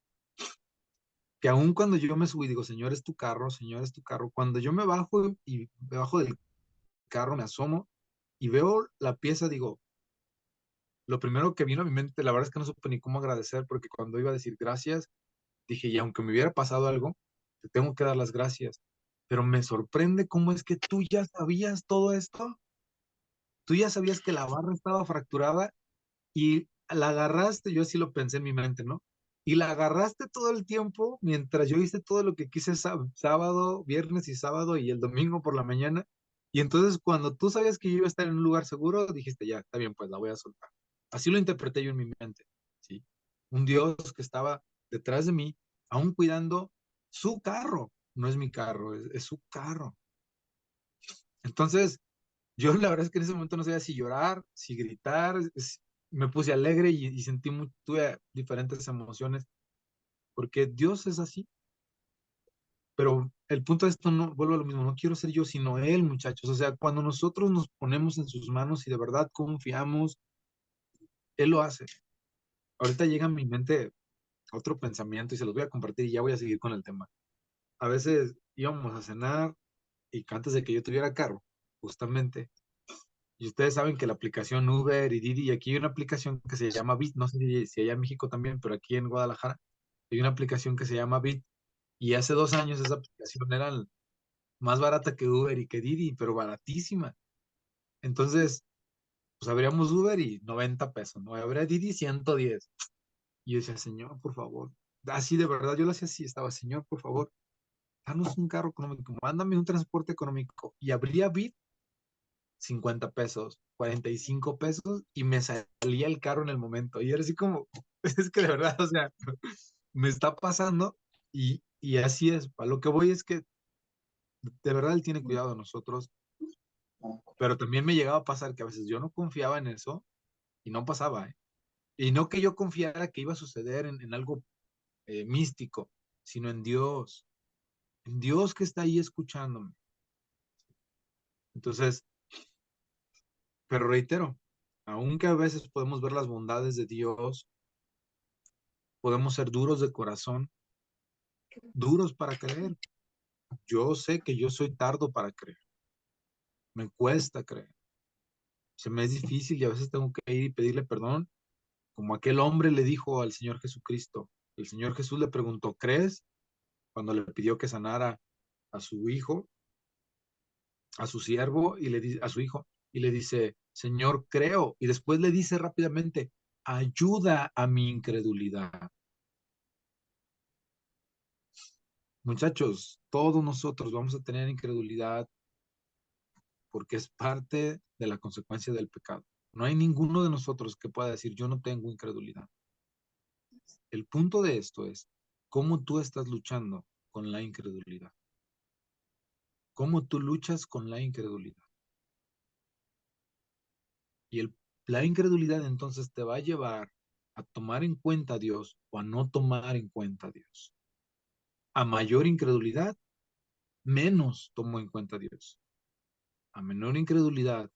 Que aun cuando yo me subí y digo, Señor, es tu carro, Señor, es tu carro, cuando yo me bajo y me bajo del carro, me asomo y veo la pieza, digo, lo primero que vino a mi mente, la verdad es que no supe ni cómo agradecer, porque cuando iba a decir gracias, dije, y aunque me hubiera pasado algo, te tengo que dar las gracias. Pero me sorprende cómo es que tú ya sabías todo esto. Tú ya sabías que la barra estaba fracturada y la agarraste, yo así lo pensé en mi mente, ¿no? Y la agarraste todo el tiempo mientras yo hice todo lo que quise sábado, viernes y sábado y el domingo por la mañana. Y entonces cuando tú sabías que yo iba a estar en un lugar seguro, dijiste, ya, está bien, pues la voy a soltar. Así lo interpreté yo en mi mente, ¿sí? Un Dios que estaba detrás de mí, aún cuidando su carro. No es mi carro, es su carro. Entonces, yo la verdad es que en ese momento no sabía si llorar, si gritar, me puse alegre y sentí tuve diferentes emociones, porque Dios es así, pero el punto de esto no, vuelvo a lo mismo, no quiero ser yo, sino Él, muchachos, o sea, cuando nosotros nos ponemos en sus manos y de verdad confiamos, Él lo hace. Ahorita llega a mi mente otro pensamiento y se los voy a compartir y ya voy a seguir con el tema. A veces íbamos a cenar y antes de que yo tuviera carro, justamente, y ustedes saben que la aplicación Uber y Didi, y aquí hay una aplicación que se llama Bit, no sé si allá en México también, pero aquí en Guadalajara hay una aplicación que se llama Bit, y hace 2 años esa aplicación era más barata que Uber y que Didi, pero baratísima. Entonces, pues abríamos Uber y 90 pesos, ¿no? Abría Didi 110. Y yo decía, Señor, por favor, así de verdad, yo lo hacía así, estaba, Señor, por favor, danos un carro económico, mándame un transporte económico. Y abría Bit 50 pesos, 45 pesos y me salía el carro en el momento. Y era así como, es que de verdad, o sea, me está pasando y así es. A lo que voy es que de verdad Él tiene cuidado de nosotros, pero también me llegaba a pasar que a veces yo no confiaba en eso y no pasaba, ¿eh? Y no que yo confiara que iba a suceder en algo místico, sino en Dios que está ahí escuchándome. Entonces, pero reitero, aunque a veces podemos ver las bondades de Dios, podemos ser duros de corazón, duros para creer. Yo sé que yo soy tardo para creer, me cuesta creer, se me es difícil y a veces tengo que ir y pedirle perdón, como aquel hombre le dijo al Señor Jesucristo. El Señor Jesús le preguntó, ¿crees? Cuando le pidió que sanara a su hijo, a su siervo, y le dice a su hijo, y le dice, Señor, creo. Y después le dice rápidamente, ayuda a mi incredulidad. Muchachos, todos nosotros vamos a tener incredulidad porque es parte de la consecuencia del pecado. No hay ninguno de nosotros que pueda decir, yo no tengo incredulidad. El punto de esto es cómo tú estás luchando con la incredulidad. Cómo tú luchas con la incredulidad. Y la incredulidad entonces te va a llevar a tomar en cuenta a Dios o a no tomar en cuenta a Dios. A mayor incredulidad, menos tomo en cuenta a Dios. A menor incredulidad,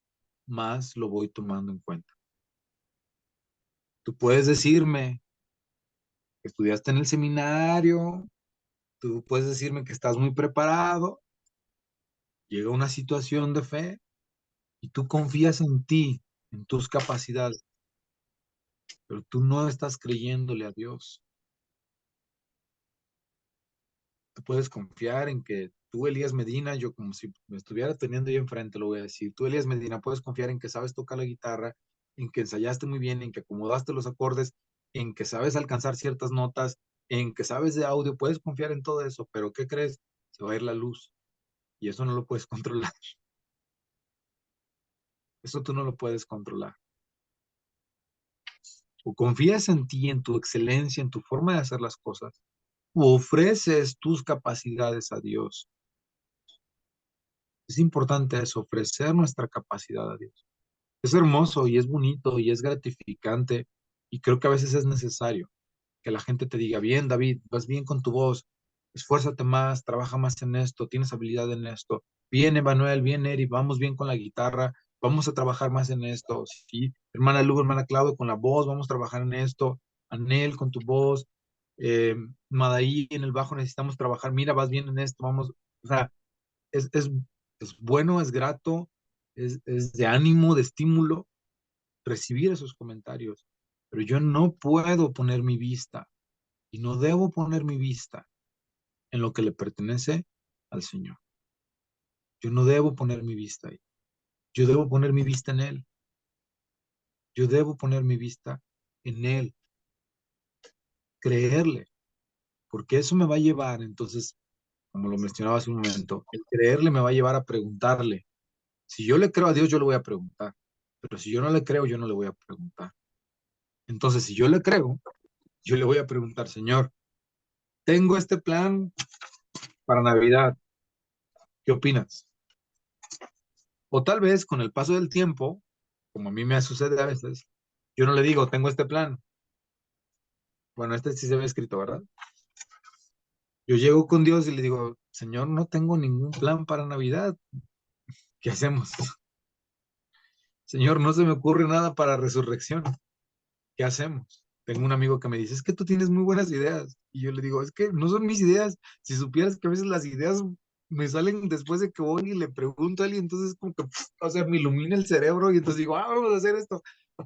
más lo voy tomando en cuenta. Tú puedes decirme que estudiaste en el seminario, tú puedes decirme que estás muy preparado, llega una situación de fe y tú confías en ti, en tus capacidades, pero tú no estás creyéndole a Dios. Tú puedes confiar en que tú, Elías Medina, yo como si me estuviera teniendo yo enfrente, lo voy a decir, tú, Elías Medina, puedes confiar en que sabes tocar la guitarra, en que ensayaste muy bien, en que acomodaste los acordes, en que sabes alcanzar ciertas notas, en que sabes de audio, puedes confiar en todo eso, pero ¿qué crees? Se va a ir la luz y eso no lo puedes controlar. Eso tú no lo puedes controlar. O confías en ti, en tu excelencia, en tu forma de hacer las cosas, o ofreces tus capacidades a Dios. Es importante eso, ofrecer nuestra capacidad a Dios. Es hermoso y es bonito y es gratificante y creo que a veces es necesario que la gente te diga, bien, David, vas bien con tu voz, esfuérzate más, trabaja más en esto, tienes habilidad en esto. Bien, Emanuel, bien, Eri, vamos bien con la guitarra, vamos a trabajar más en esto. Sí, hermana Lu, hermana Claudio, con la voz, vamos a trabajar en esto. Anel, con tu voz. Madaí, en el bajo necesitamos trabajar. Mira, vas bien en esto, vamos. O sea, es, es, es bueno, es grato, es de ánimo, de estímulo recibir esos comentarios, pero yo no puedo poner mi vista y no debo poner mi vista en lo que le pertenece al Señor. Yo no debo poner mi vista ahí. Yo debo poner mi vista en Él. Yo debo poner mi vista en Él, creerle, porque eso me va a llevar, entonces, como lo mencionaba hace un momento, el creerle me va a llevar a preguntarle. Si yo le creo a Dios, yo le voy a preguntar, pero si yo no le creo, yo no le voy a preguntar. Entonces, si yo le creo, yo le voy a preguntar, Señor, tengo este plan para Navidad. ¿Qué opinas? O tal vez con el paso del tiempo, como a mí me sucede a veces, yo no le digo, tengo este plan. Bueno, este sí se ve escrito, ¿verdad? Yo llego con Dios y le digo, Señor, no tengo ningún plan para Navidad. ¿Qué hacemos? Señor, no se me ocurre nada para resurrección. ¿Qué hacemos? Tengo un amigo que me dice, es que tú tienes muy buenas ideas. Y yo le digo, es que no son mis ideas. Si supieras que a veces las ideas me salen después de que voy y le pregunto a alguien, entonces como que, o sea, me ilumina el cerebro y entonces digo, vamos a hacer esto.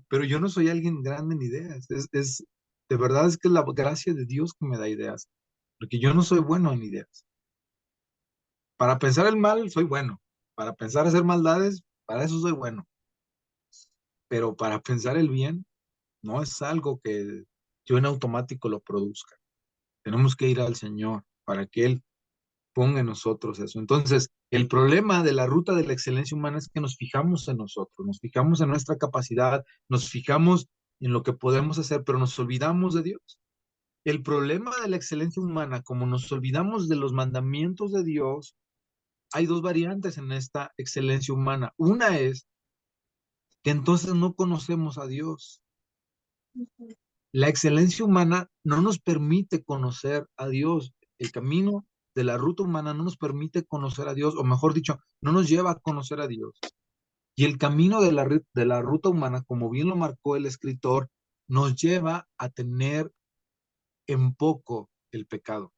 Pero yo no soy alguien grande en ideas. De verdad es que es la gracia de Dios que me da ideas. Porque yo no soy bueno en ideas. Para pensar el mal, soy bueno. Para pensar hacer maldades, para eso soy bueno. Pero para pensar el bien, no es algo que yo en automático lo produzca. Tenemos que ir al Señor para que Él ponga en nosotros eso. Entonces, el problema de la ruta de la excelencia humana es que nos fijamos en nosotros, nos fijamos en nuestra capacidad, nos fijamos en lo que podemos hacer, pero nos olvidamos de Dios. El problema de la excelencia humana, como nos olvidamos de los mandamientos de Dios, hay dos variantes en esta excelencia humana. Una es que entonces no conocemos a Dios. La excelencia humana no nos permite conocer a Dios. El camino de la ruta humana no nos permite conocer a Dios, o mejor dicho, no nos lleva a conocer a Dios. Y el camino de la ruta humana, como bien lo marcó el escritor, nos lleva a tener en poco el pecado.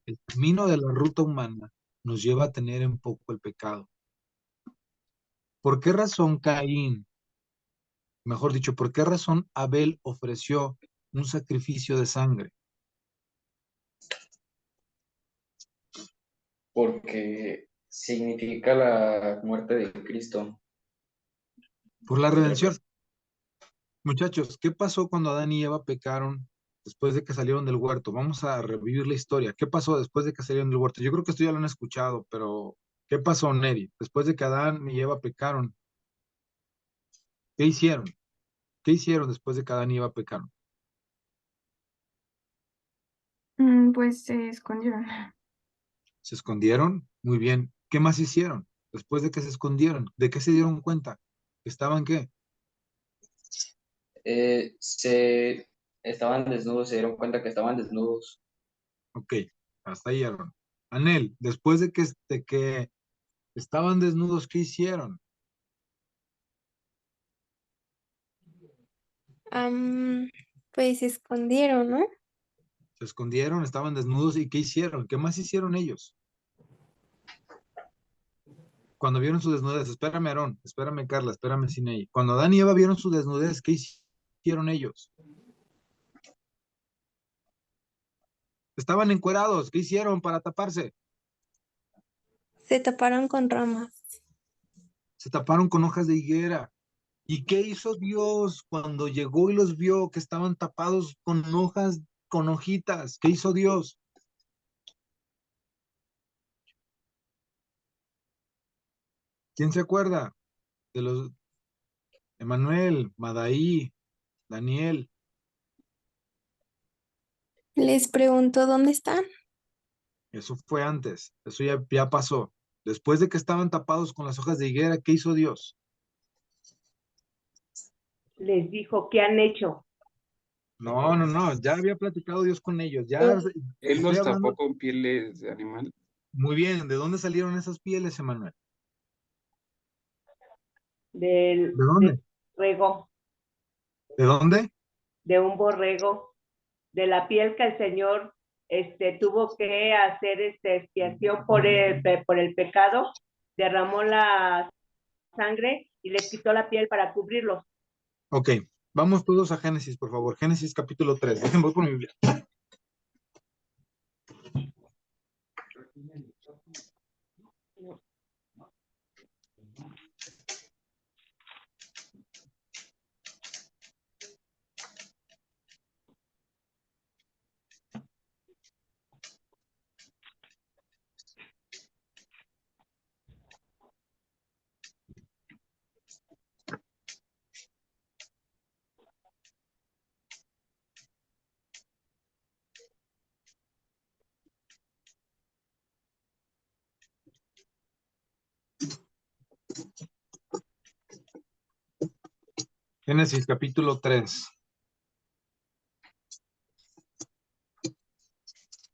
El camino de la ruta humana nos lleva a tener en poco el pecado. ¿Por qué razón Caín, mejor dicho, por qué razón Abel ofreció un sacrificio de sangre? Porque significa la muerte de Cristo. Por la redención. Muchachos, ¿qué pasó cuando Adán y Eva pecaron después de que salieron del huerto? Vamos a revivir la historia. ¿Qué pasó después de que salieron del huerto? Yo creo que esto ya lo han escuchado, pero ¿qué pasó, Neri? Después de que Adán y Eva pecaron, ¿qué hicieron? ¿Qué hicieron después de que Adán y Eva pecaron? Pues se escondieron. ¿Se escondieron? Muy bien. ¿Qué más hicieron después de que se escondieron? ¿De qué se dieron cuenta? ¿Estaban qué? Se estaban desnudos, se dieron cuenta que estaban desnudos. Ok, hasta ahí, Aaron. Anel, después de que estaban desnudos, ¿qué hicieron? Pues se escondieron, ¿no? Se escondieron, estaban desnudos, ¿y qué hicieron? ¿Qué más hicieron ellos? Cuando vieron su desnudez, espérame, Aarón, espérame, Carla, espérame, Sinei. Cuando Adán y Eva vieron su desnudez, ¿qué hicieron ellos? Estaban encuerados, ¿qué hicieron para taparse? Se taparon con ramas. Se taparon con hojas de higuera. ¿Y qué hizo Dios cuando llegó y los vio que estaban tapados con hojas, con hojitas? ¿Qué hizo Dios? ¿Quién se acuerda de los Emanuel, Madaí, Daniel? Les preguntó dónde están. Eso fue antes, eso ya pasó. Después de que estaban tapados con las hojas de higuera, ¿qué hizo Dios? Les dijo, ¿qué han hecho? No, ya había platicado Dios con ellos, ya Él estoy los hablando. tapó con pieles de animal. Muy bien, ¿de dónde salieron esas pieles, Emanuel? Del ¿De dónde? borrego, ¿De dónde? de un borrego, de la piel que el Señor tuvo que hacer expiación por el pecado, derramó la sangre y les quitó la piel para cubrirlos. Ok, vamos todos a Génesis, por favor. Génesis capítulo 3. Déjenme voy por mi Biblia. Génesis capítulo 3.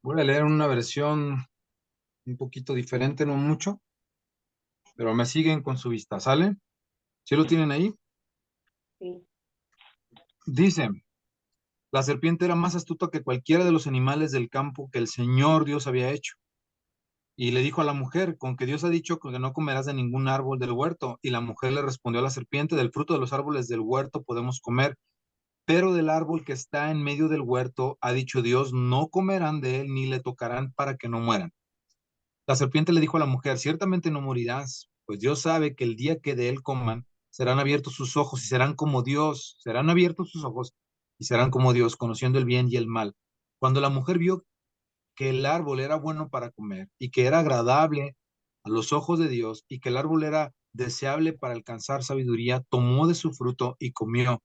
Voy a leer una versión un poquito diferente, no mucho, pero me siguen con su vista, ¿sale? ¿Sí lo tienen ahí? Sí. Dice, la serpiente era más astuta que cualquiera de los animales del campo que el Señor Dios había hecho. Y le dijo a la mujer, con que Dios ha dicho que no comerás de ningún árbol del huerto. Y la mujer le respondió a la serpiente, del fruto de los árboles del huerto podemos comer, pero del árbol que está en medio del huerto, ha dicho Dios, no comerán de él ni le tocarán para que no mueran. La serpiente le dijo a la mujer, ciertamente no morirás, pues Dios sabe que el día que de él coman, serán abiertos sus ojos y serán como Dios, serán abiertos sus ojos y serán como Dios, conociendo el bien y el mal. Cuando la mujer vio que el árbol era bueno para comer y que era agradable a los ojos de Dios y que el árbol era deseable para alcanzar sabiduría, tomó de su fruto y comió,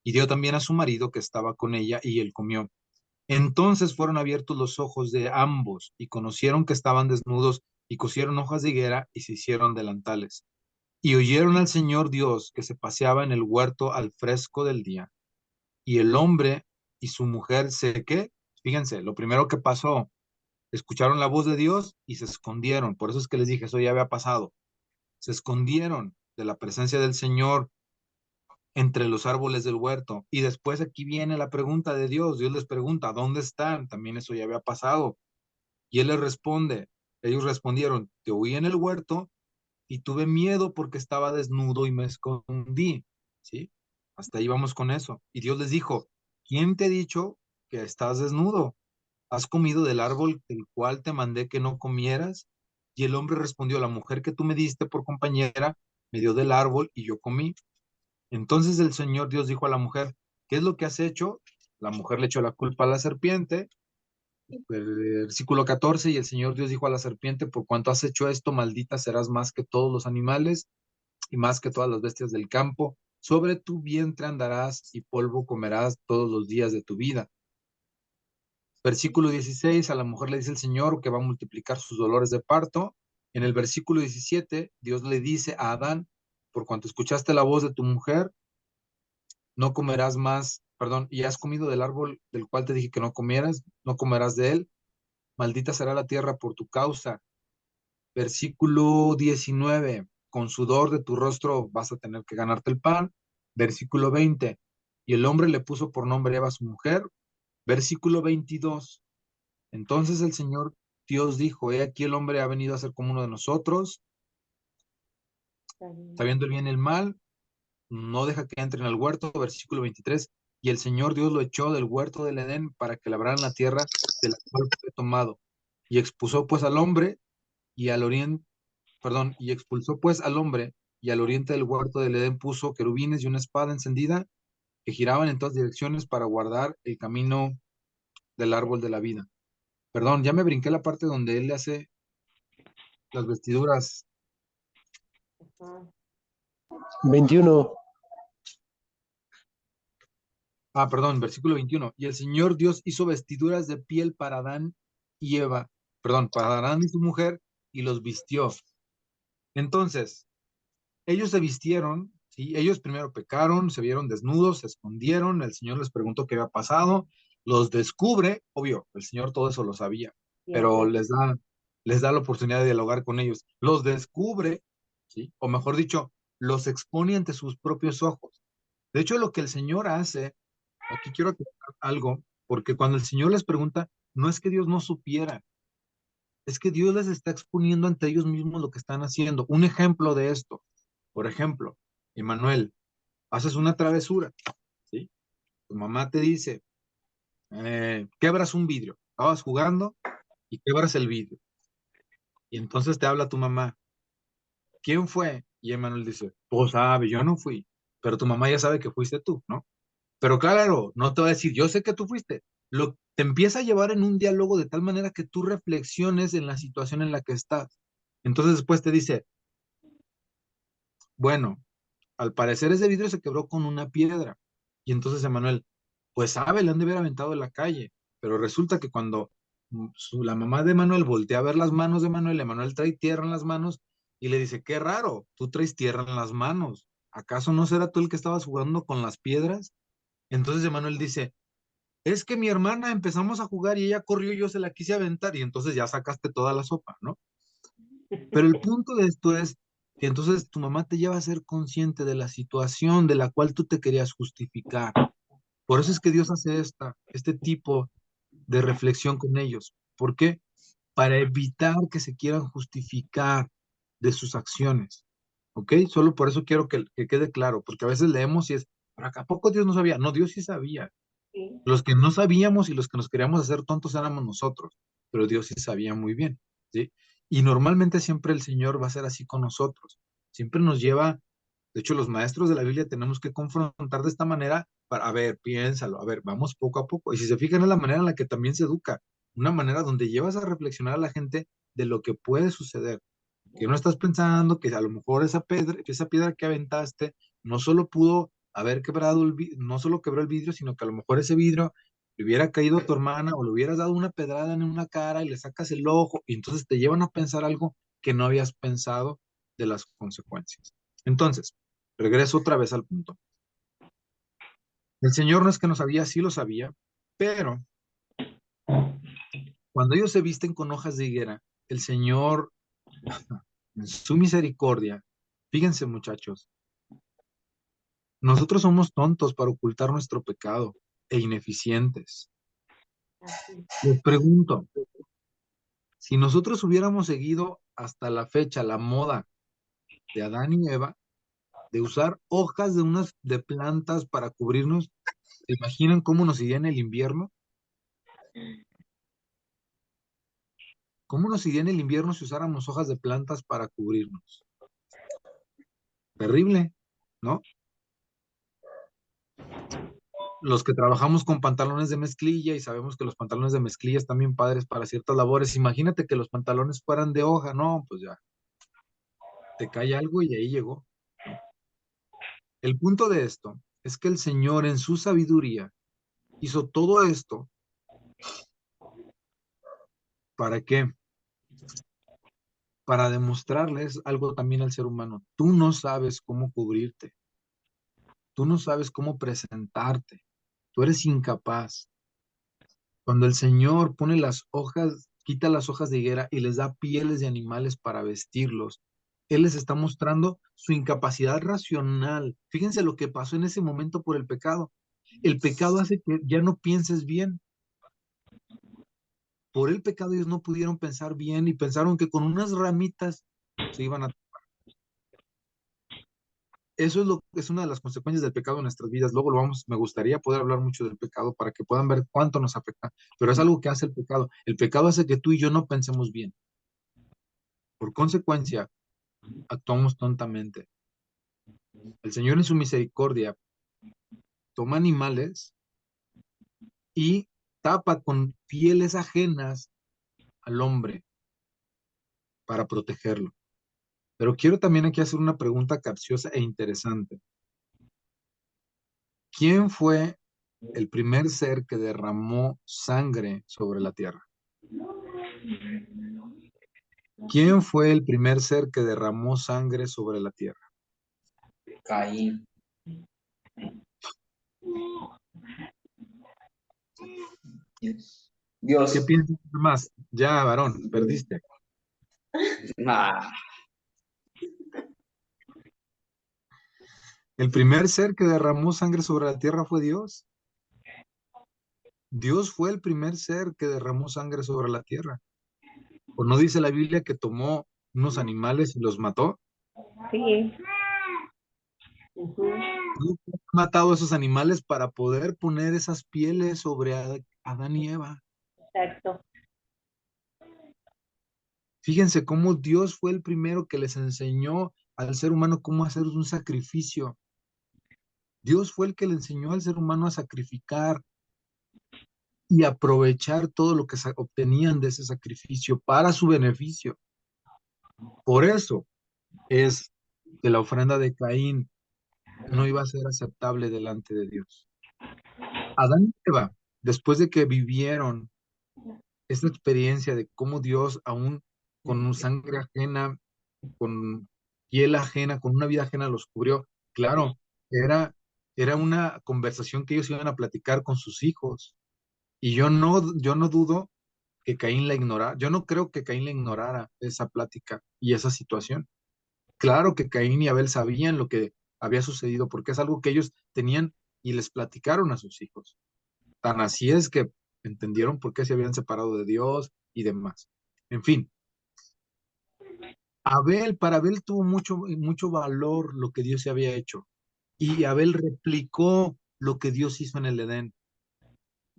y dio también a su marido que estaba con ella, y él comió. Entonces fueron abiertos los ojos de ambos y conocieron que estaban desnudos y cosieron hojas de higuera y se hicieron delantales. Y oyeron al Señor Dios que se paseaba en el huerto al fresco del día. Y el hombre y su mujer ¿qué? Fíjense, lo primero que pasó, escucharon la voz de Dios y se escondieron. Por eso es que les dije, eso ya había pasado. Se escondieron de la presencia del Señor entre los árboles del huerto. Y después aquí viene la pregunta de Dios. Dios les pregunta, ¿dónde están? También eso ya había pasado. Y él les responde, ellos respondieron, te oí en el huerto y tuve miedo porque estaba desnudo y me escondí. ¿Sí? Hasta ahí vamos con eso. Y Dios les dijo, ¿quién te ha dicho que estás desnudo? ¿Has comido del árbol del cual te mandé que no comieras? Y el hombre respondió, la mujer que tú me diste por compañera me dio del árbol y yo comí. Entonces el Señor Dios dijo a la mujer, ¿qué es lo que has hecho? La mujer le echó la culpa a la serpiente. Versículo 14, y el Señor Dios dijo a la serpiente, por cuanto has hecho esto, maldita serás más que todos los animales y más que todas las bestias del campo. Sobre tu vientre andarás y polvo comerás todos los días de tu vida. Versículo 16, a la mujer le dice el Señor que va a multiplicar sus dolores de parto. En el versículo 17, Dios le dice a Adán, por cuanto escuchaste la voz de tu mujer, no comerás más, perdón, y has comido del árbol del cual te dije que no comieras, no comerás de él, maldita será la tierra por tu causa. Versículo 19, con sudor de tu rostro vas a tener que ganarte el pan. Versículo 20, y el hombre le puso por nombre Eva a su mujer. Versículo 22, entonces el Señor Dios dijo, he aquí el hombre ha venido a ser como uno de nosotros, sabiendo el bien y el mal, no deja que entren al huerto. Versículo 23, y el Señor Dios lo echó del huerto del Edén para que labraran la tierra de la cual fue tomado. Y expulsó pues al hombre y al oriente, perdón, y expulsó pues al hombre y al oriente del huerto del Edén puso querubines y una espada encendida que giraban en todas direcciones para guardar el camino del árbol de la vida. Perdón, ya me brinqué la parte donde él le hace las vestiduras. 21. Perdón, versículo 21. Y el Señor Dios hizo vestiduras de piel para Adán y Eva, perdón, para Adán y su mujer, y los vistió. Entonces, ellos se vistieron, ¿sí? Ellos primero pecaron, se vieron desnudos, se escondieron, el Señor les preguntó qué había pasado, los descubre, obvio, el Señor todo eso lo sabía, pero les da la oportunidad de dialogar con ellos. Los descubre, ¿sí? O mejor dicho, los expone ante sus propios ojos. De hecho, lo que el Señor hace, aquí quiero aclarar algo, porque cuando el Señor les pregunta, no es que Dios no supiera, es que Dios les está exponiendo ante ellos mismos lo que están haciendo. Un ejemplo de esto, por ejemplo, Emanuel, haces una travesura, ¿sí? Tu mamá te dice, quebras un vidrio, estabas jugando y quebras el vidrio. Y entonces te habla tu mamá, ¿quién fue? Y Emanuel dice, pues sabe, yo no fui, pero tu mamá ya sabe que fuiste tú, ¿no? Pero claro, no te va a decir, yo sé que tú fuiste. Te empieza a llevar en un diálogo de tal manera que tú reflexiones en la situación en la que estás. Entonces después te dice, bueno, al parecer ese vidrio se quebró con una piedra. Y entonces Emanuel, pues sabe, le han de haber aventado en la calle. Pero resulta que cuando la mamá de Emanuel voltea a ver las manos de Emanuel, Emanuel trae tierra en las manos y le dice, qué raro, tú traes tierra en las manos. ¿Acaso no será tú el que estabas jugando con las piedras? Entonces Emanuel dice, es que mi hermana empezamos a jugar y ella corrió y yo se la quise aventar y entonces ya sacaste toda la sopa, ¿no? Pero el punto de esto es que entonces tu mamá te lleva a ser consciente de la situación de la cual tú te querías justificar. Por eso es que Dios hace este tipo de reflexión con ellos. ¿Por qué? Para evitar que se quieran justificar de sus acciones. ¿Ok? Solo por eso quiero que quede claro, porque a veces leemos y es, ¿para acá poco Dios no sabía? No, Dios sí sabía. Sí. Los que no sabíamos y los que nos queríamos hacer tontos éramos nosotros, pero Dios sí sabía muy bien, ¿sí? Y normalmente siempre el Señor va a ser así con nosotros. Siempre nos lleva, de hecho, los maestros de la Biblia tenemos que confrontar de esta manera para, a ver, piénsalo, a ver, vamos poco a poco. Y si se fijan, es la manera en la que también se educa. una manera donde llevas a reflexionar a la gente de lo que puede suceder. Que no estás pensando que a lo mejor esa piedra que aventaste no solo pudo haber quebrado no solo quebró el vidrio, sino que a lo mejor ese vidrio le hubiera caído a tu hermana o le hubieras dado una pedrada en una cara y le sacas el ojo y entonces te llevan a pensar algo que no habías pensado de las consecuencias. Entonces, regreso otra vez al punto. El Señor no es que no sabía, sí lo sabía, pero cuando ellos se visten con hojas de higuera, el Señor, en su misericordia, fíjense muchachos, nosotros somos tontos para ocultar nuestro pecado e ineficientes. Les pregunto, si nosotros hubiéramos seguido hasta la fecha la moda de Adán y Eva, de usar hojas de plantas para cubrirnos, ¿se imaginan cómo nos iría en el invierno? ¿Cómo nos iría en el invierno si usáramos hojas de plantas para cubrirnos? Terrible, ¿no? Los que trabajamos con pantalones de mezclilla y sabemos que los pantalones de mezclilla están bien padres para ciertas labores, imagínate que los pantalones fueran de hoja, no, pues ya, te cae algo y ahí llegó, ¿no? El punto de esto es que el Señor en su sabiduría hizo todo esto, ¿para qué? Para demostrarles algo también al ser humano. Tú no sabes cómo cubrirte, tú no sabes cómo presentarte, tú eres incapaz. Cuando el Señor pone las hojas, quita las hojas de higuera y les da pieles de animales para vestirlos, Él les está mostrando su incapacidad racional. Fíjense lo que pasó en ese momento por el pecado. El pecado hace que ya no pienses bien. Por el pecado ellos no pudieron pensar bien y pensaron que con unas ramitas se iban a... Eso es una de las consecuencias del pecado en nuestras vidas. Luego me gustaría poder hablar mucho del pecado para que puedan ver cuánto nos afecta, pero es algo que hace el pecado. El pecado hace que tú y yo no pensemos bien. Por consecuencia, actuamos tontamente. El Señor en su misericordia toma animales y tapa con pieles ajenas al hombre para protegerlo. Pero quiero también aquí hacer una pregunta capciosa e interesante. ¿Quién fue el primer ser que derramó sangre sobre la tierra? ¿Quién fue el primer ser que derramó sangre sobre la tierra? Caín. Dios. ¿Qué piensas más? Ya, varón, perdiste. Nah. El primer ser que derramó sangre sobre la tierra fue Dios. Dios fue el primer ser que derramó sangre sobre la tierra. ¿O no dice la Biblia que tomó unos animales y los mató? Sí. Dios ha matado a esos animales para poder poner esas pieles sobre Adán y Eva. Exacto. Fíjense cómo Dios fue el primero que les enseñó al ser humano cómo hacer un sacrificio. Dios fue el que le enseñó al ser humano a sacrificar y aprovechar todo lo que obtenían de ese sacrificio para su beneficio. Por eso es que la ofrenda de Caín no iba a ser aceptable delante de Dios. Adán y Eva, después de que vivieron esta experiencia de cómo Dios, aún con sangre ajena, con piel ajena, con una vida ajena, los cubrió, claro, era una conversación que ellos iban a platicar con sus hijos. Y yo no dudo que Caín la ignorara. Yo no creo que Caín la ignorara esa plática y esa situación. Claro que Caín y Abel sabían lo que había sucedido porque es algo que ellos tenían y les platicaron a sus hijos. Tan así es que entendieron por qué se habían separado de Dios y demás. En fin, para Abel tuvo mucho valor lo que Dios se había hecho. Y Abel replicó lo que Dios hizo en el Edén.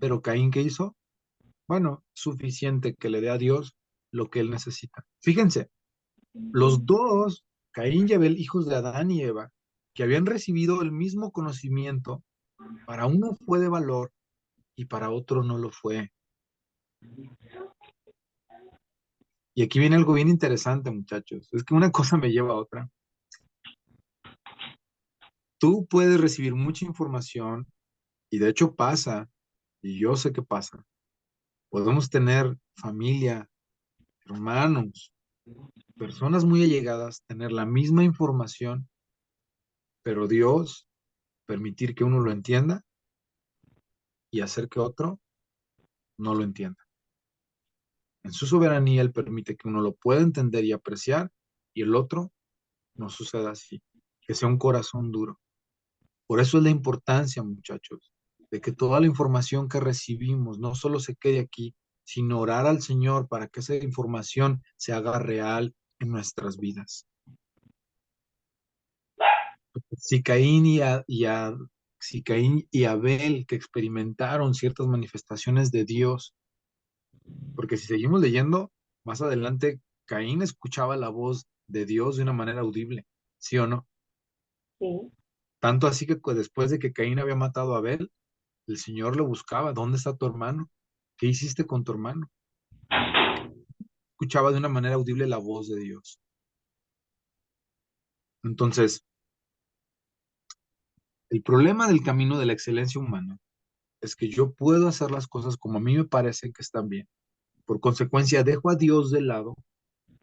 Pero Caín, ¿qué hizo? Bueno, suficiente que le dé a Dios lo que él necesita. Fíjense, los dos, Caín y Abel, hijos de Adán y Eva, que habían recibido el mismo conocimiento, para uno fue de valor y para otro no lo fue. Y aquí viene algo bien interesante, muchachos. Es que una cosa me lleva a otra. Tú puedes recibir mucha información, y de hecho pasa, y yo sé que pasa. Podemos tener familia, hermanos, personas muy allegadas, tener la misma información, pero Dios permitir que uno lo entienda y hacer que otro no lo entienda. En su soberanía, Él permite que uno lo pueda entender y apreciar, y el otro no suceda así, que sea un corazón duro. Por eso es la importancia, muchachos, de que toda la información que recibimos no solo se quede aquí, sino orar al Señor para que esa información se haga real en nuestras vidas. Si Caín si Caín y Abel, que experimentaron ciertas manifestaciones de Dios, porque si seguimos leyendo, más adelante Caín escuchaba la voz de Dios de una manera audible, ¿sí o no? Sí. Tanto así que después de que Caín había matado a Abel, el Señor lo buscaba. ¿Dónde está tu hermano? ¿Qué hiciste con tu hermano? Escuchaba de una manera audible la voz de Dios. Entonces, el problema del camino de la excelencia humana es que yo puedo hacer las cosas como a mí me parece que están bien. Por consecuencia, dejo a Dios de lado.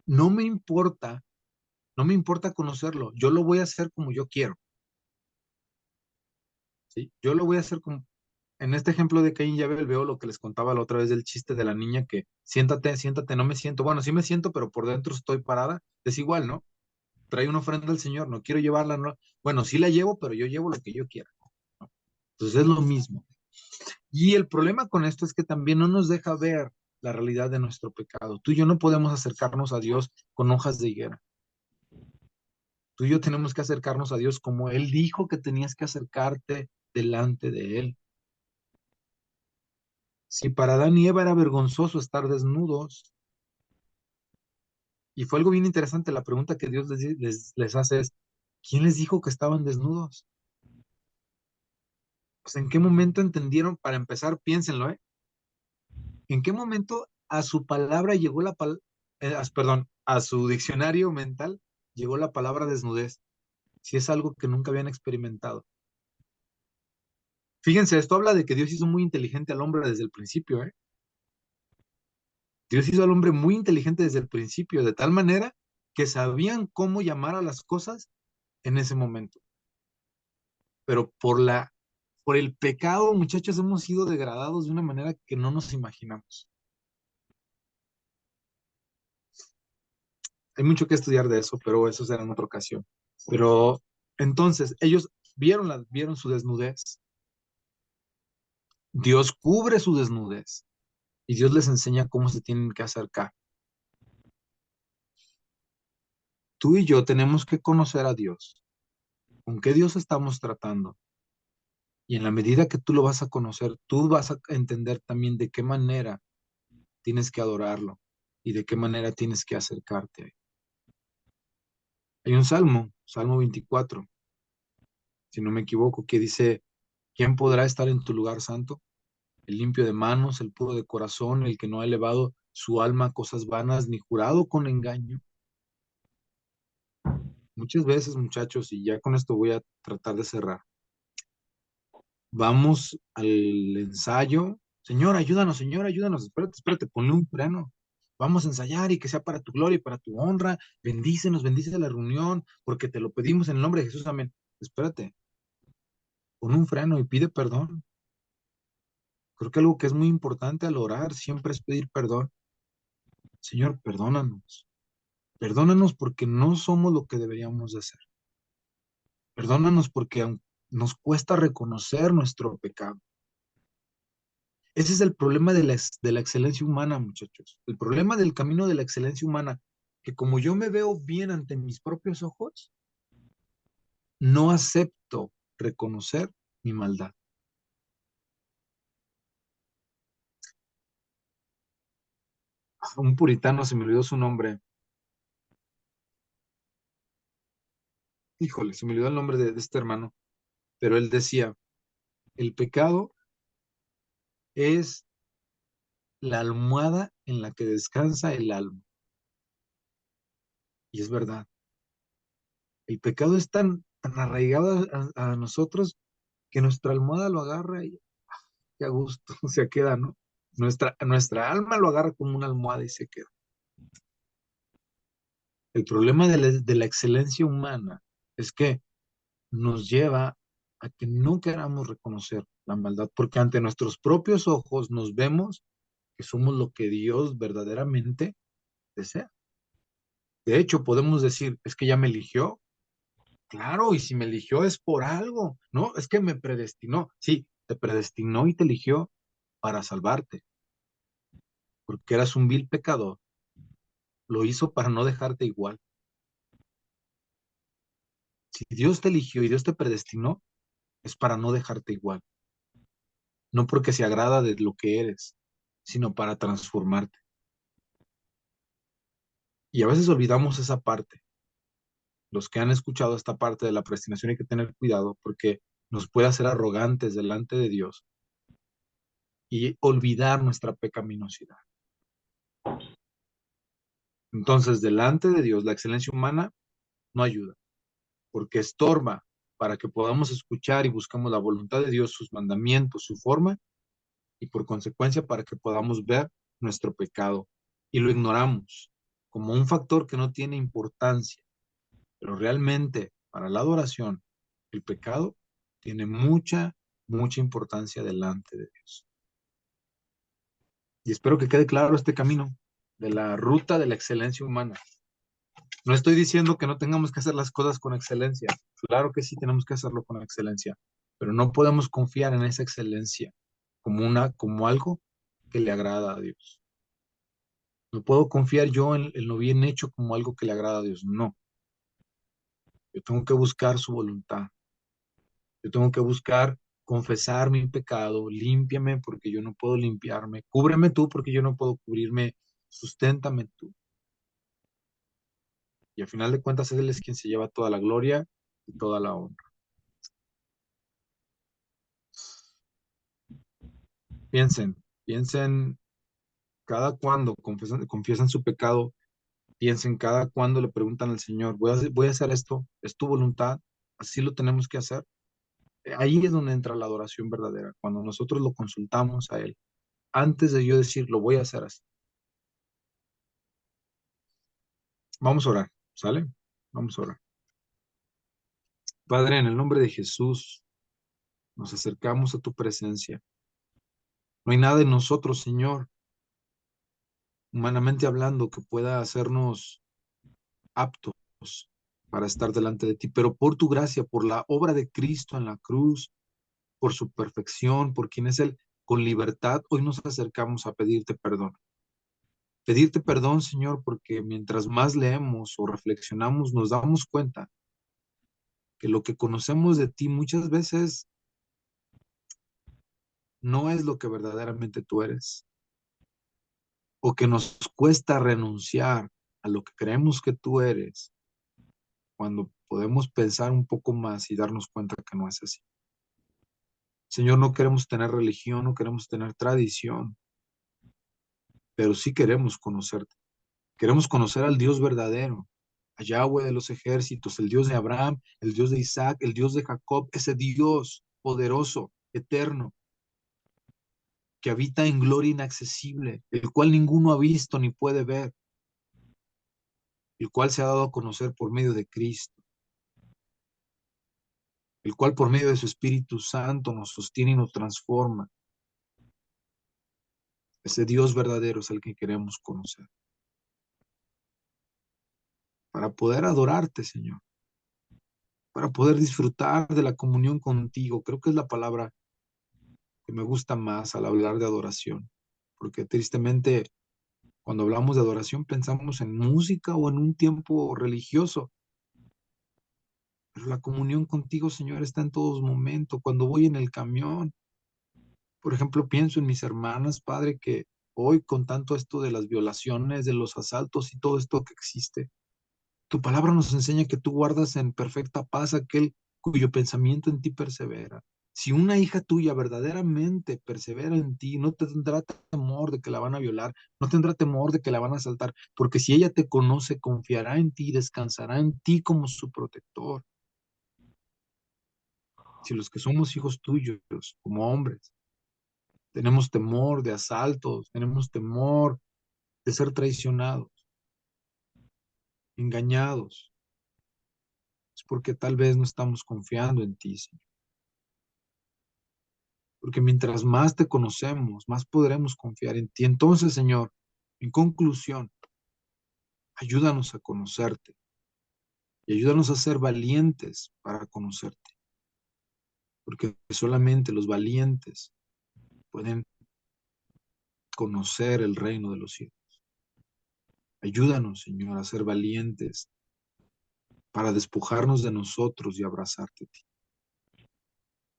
No me importa, no me importa conocerlo. Yo lo voy a hacer como yo quiero. ¿Sí? Yo lo voy a hacer como... En este ejemplo de Caín y Abel veo lo que les contaba la otra vez del chiste de la niña que siéntate, siéntate, no me siento. Bueno, sí me siento, pero por dentro estoy parada. Es igual, ¿no? Trae una ofrenda al Señor, no quiero llevarla, no. Bueno, sí la llevo, pero yo llevo lo que yo quiera, ¿no? Entonces es lo mismo. Y el problema con esto es que también no nos deja ver la realidad de nuestro pecado. Tú y yo no podemos acercarnos a Dios con hojas de higuera. Tú y yo tenemos que acercarnos a Dios como Él dijo que tenías que acercarte delante de Él. Si para Adán y Eva era vergonzoso estar desnudos, y fue algo bien interesante, la pregunta que Dios les hace es, ¿quién les dijo que estaban desnudos? Pues, ¿en qué momento entendieron? Para empezar, piénsenlo, ¿eh? ¿En qué momento a su palabra llegó perdón, a su diccionario mental llegó la palabra desnudez? Si es algo que nunca habían experimentado. Fíjense, esto habla de que Dios hizo muy inteligente al hombre desde el principio, ¿eh? Dios hizo al hombre muy inteligente desde el principio, de tal manera que sabían cómo llamar a las cosas en ese momento. Pero por el pecado, muchachos, hemos sido degradados de una manera que no nos imaginamos. Hay mucho que estudiar de eso, pero eso será en otra ocasión. Pero entonces, ellos vieron su desnudez. Dios cubre su desnudez y Dios les enseña cómo se tienen que acercar. Tú y yo tenemos que conocer a Dios. ¿Con qué Dios estamos tratando? Y en la medida que tú lo vas a conocer, tú vas a entender también de qué manera tienes que adorarlo y de qué manera tienes que acercarte a Él. Hay un salmo, Salmo 24, si no me equivoco, que dice, ¿quién podrá estar en tu lugar santo? El limpio de manos, el puro de corazón, el que no ha elevado su alma a cosas vanas, ni jurado con engaño. Muchas veces, muchachos, y ya con esto voy a tratar de cerrar, vamos al ensayo. Señor, ayúdanos, espérate, ponle un freno. Vamos a ensayar y que sea para tu gloria y para tu honra. Bendícenos, bendice la reunión, porque te lo pedimos en el nombre de Jesús, amén. Espérate, pon un freno y pide perdón. Creo que algo que es muy importante al orar siempre es pedir perdón. Señor, perdónanos. Perdónanos porque no somos lo que deberíamos de ser. Perdónanos porque nos cuesta reconocer nuestro pecado. Ese es el problema de la excelencia humana, muchachos. El problema del camino de la excelencia humana, que como yo me veo bien ante mis propios ojos, no acepto reconocer mi maldad. Un puritano, se me olvidó su nombre. Híjole, se me olvidó el nombre de este hermano. Pero él decía, el pecado es la almohada en la que descansa el alma. Y es verdad. El pecado es tan arraigado a nosotros que nuestra almohada lo agarra y a gusto se queda, ¿no? Nuestra alma lo agarra como una almohada y se queda. El problema de la excelencia humana es que nos lleva a que no queramos reconocer la maldad, porque ante nuestros propios ojos nos vemos que somos lo que Dios verdaderamente desea. De hecho, podemos decir, es que ya me eligió. Claro, y si me eligió es por algo, ¿no? Es que me predestinó. Sí, te predestinó y te eligió para salvarte, porque eras un vil pecador. Lo hizo para no dejarte igual. Si Dios te eligió y Dios te predestinó, es para no dejarte igual. No porque se agrada de lo que eres, sino para transformarte. Y a veces olvidamos esa parte. Los que han escuchado esta parte de la predestinación hay que tener cuidado porque nos puede hacer arrogantes delante de Dios y olvidar nuestra pecaminosidad. Entonces, delante de Dios, la excelencia humana no ayuda, porque estorba para que podamos escuchar y buscamos la voluntad de Dios, sus mandamientos, su forma, y por consecuencia para que podamos ver nuestro pecado y lo ignoramos como un factor que no tiene importancia, pero realmente para la adoración el pecado tiene mucha, mucha importancia delante de Dios. Y espero que quede claro este camino de la ruta de la excelencia humana. No estoy diciendo que no tengamos que hacer las cosas con excelencia. Claro que sí tenemos que hacerlo con excelencia, pero no podemos confiar en esa excelencia como algo que le agrada a Dios. No puedo confiar yo en lo bien hecho como algo que le agrada a Dios. No. Yo tengo que buscar su voluntad. Yo tengo que buscar confesar mi pecado. Límpiame porque yo no puedo limpiarme. Cúbreme tú porque yo no puedo cubrirme. Susténtame tú. Y al final de cuentas, Él es quien se lleva toda la gloria y toda la honra. Piensen cada cuando confiesan su pecado, piensen cada cuando le preguntan al Señor, voy a hacer esto, ¿es tu voluntad? ¿Así lo tenemos que hacer? Ahí es donde entra la adoración verdadera, cuando nosotros lo consultamos a Él, antes de yo decir, lo voy a hacer así. Vamos a orar, ¿sale? Vamos a orar. Padre, en el nombre de Jesús, nos acercamos a tu presencia. No hay nada en nosotros, Señor, humanamente hablando, que pueda hacernos aptos para estar delante de ti, pero por tu gracia, por la obra de Cristo en la cruz, por su perfección, por quien es Él, con libertad, hoy nos acercamos a pedirte perdón. Pedirte perdón, Señor, porque mientras más leemos o reflexionamos, nos damos cuenta que lo que conocemos de ti muchas veces no es lo que verdaderamente tú eres, o que nos cuesta renunciar a lo que creemos que tú eres, cuando podemos pensar un poco más y darnos cuenta que no es así. Señor, no queremos tener religión, no queremos tener tradición, pero sí queremos conocerte. Queremos conocer al Dios verdadero, a Yahweh de los ejércitos, el Dios de Abraham, el Dios de Isaac, el Dios de Jacob, ese Dios poderoso, eterno, que habita en gloria inaccesible, el cual ninguno ha visto ni puede ver, el cual se ha dado a conocer por medio de Cristo, el cual por medio de su Espíritu Santo nos sostiene y nos transforma. Ese Dios verdadero es el que queremos conocer, para poder adorarte, Señor, para poder disfrutar de la comunión contigo. Creo que es la palabra que me gusta más al hablar de adoración, porque tristemente cuando hablamos de adoración pensamos en música o en un tiempo religioso, pero la comunión contigo, Señor, está en todos momentos. Cuando voy en el camión, por ejemplo, pienso en mis hermanas, Padre, que hoy con tanto esto de las violaciones, de los asaltos y todo esto que existe, tu palabra nos enseña que tú guardas en perfecta paz aquel cuyo pensamiento en ti persevera. Si una hija tuya verdaderamente persevera en ti, no tendrá temor de que la van a violar, no tendrá temor de que la van a asaltar, porque si ella te conoce, confiará en ti, descansará en ti como su protector. Si los que somos hijos tuyos, como hombres, tenemos temor de asaltos, tenemos temor de ser traicionados, engañados, es porque tal vez no estamos confiando en ti, Señor. Porque mientras más te conocemos, más podremos confiar en ti. Entonces, Señor, en conclusión, ayúdanos a conocerte y ayúdanos a ser valientes para conocerte. Porque solamente los valientes pueden conocer el reino de los cielos. Ayúdanos, Señor, a ser valientes para despojarnos de nosotros y abrazarte a ti.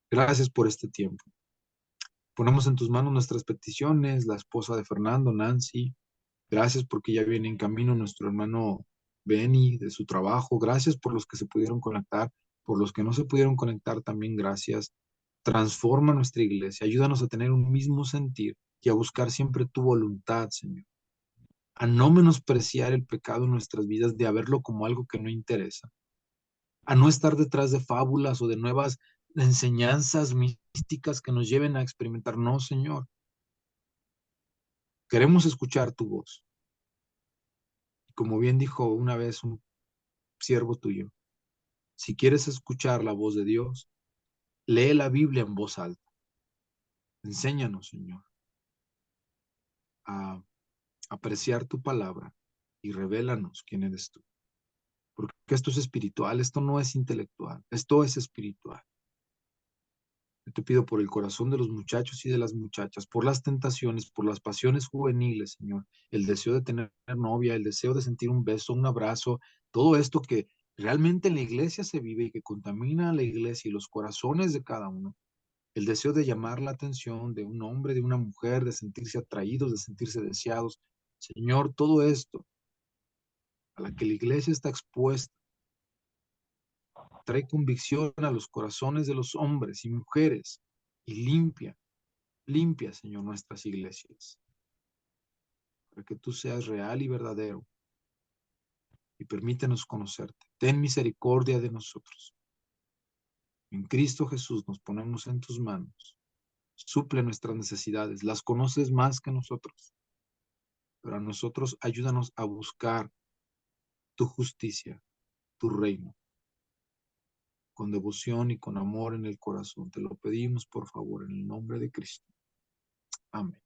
Gracias por este tiempo. Ponemos en tus manos nuestras peticiones, la esposa de Fernando, Nancy. Gracias porque ya viene en camino nuestro hermano Benny de su trabajo. Gracias por los que se pudieron conectar, por los que no se pudieron conectar también gracias. Transforma nuestra iglesia, ayúdanos a tener un mismo sentir y a buscar siempre tu voluntad, Señor. A no menospreciar el pecado en nuestras vidas, de verlo como algo que no interesa. A no estar detrás de fábulas o de nuevas enseñanzas místicas que nos lleven a experimentar. No, Señor. Queremos escuchar tu voz. Como bien dijo una vez un siervo tuyo, si quieres escuchar la voz de Dios, lee la Biblia en voz alta. Enséñanos, Señor, a apreciar tu palabra y revélanos quién eres tú. Porque esto es espiritual, esto no es intelectual, esto es espiritual. Yo te pido por el corazón de los muchachos y de las muchachas, por las tentaciones, por las pasiones juveniles, Señor, el deseo de tener novia, el deseo de sentir un beso, un abrazo, todo esto que realmente en la iglesia se vive y que contamina a la iglesia y los corazones de cada uno. El deseo de llamar la atención de un hombre, de una mujer, de sentirse atraídos, de sentirse deseados. Señor, todo esto a la que la iglesia está expuesta, trae convicción a los corazones de los hombres y mujeres y limpia, Señor, nuestras iglesias, para que tú seas real y verdadero y permítenos conocerte. Ten misericordia de nosotros. En Cristo Jesús nos ponemos en tus manos. Suple nuestras necesidades, las conoces más que nosotros, pero a nosotros ayúdanos a buscar tu justicia, tu reino, con devoción y con amor en el corazón. Te lo pedimos, por favor, en el nombre de Cristo. Amén.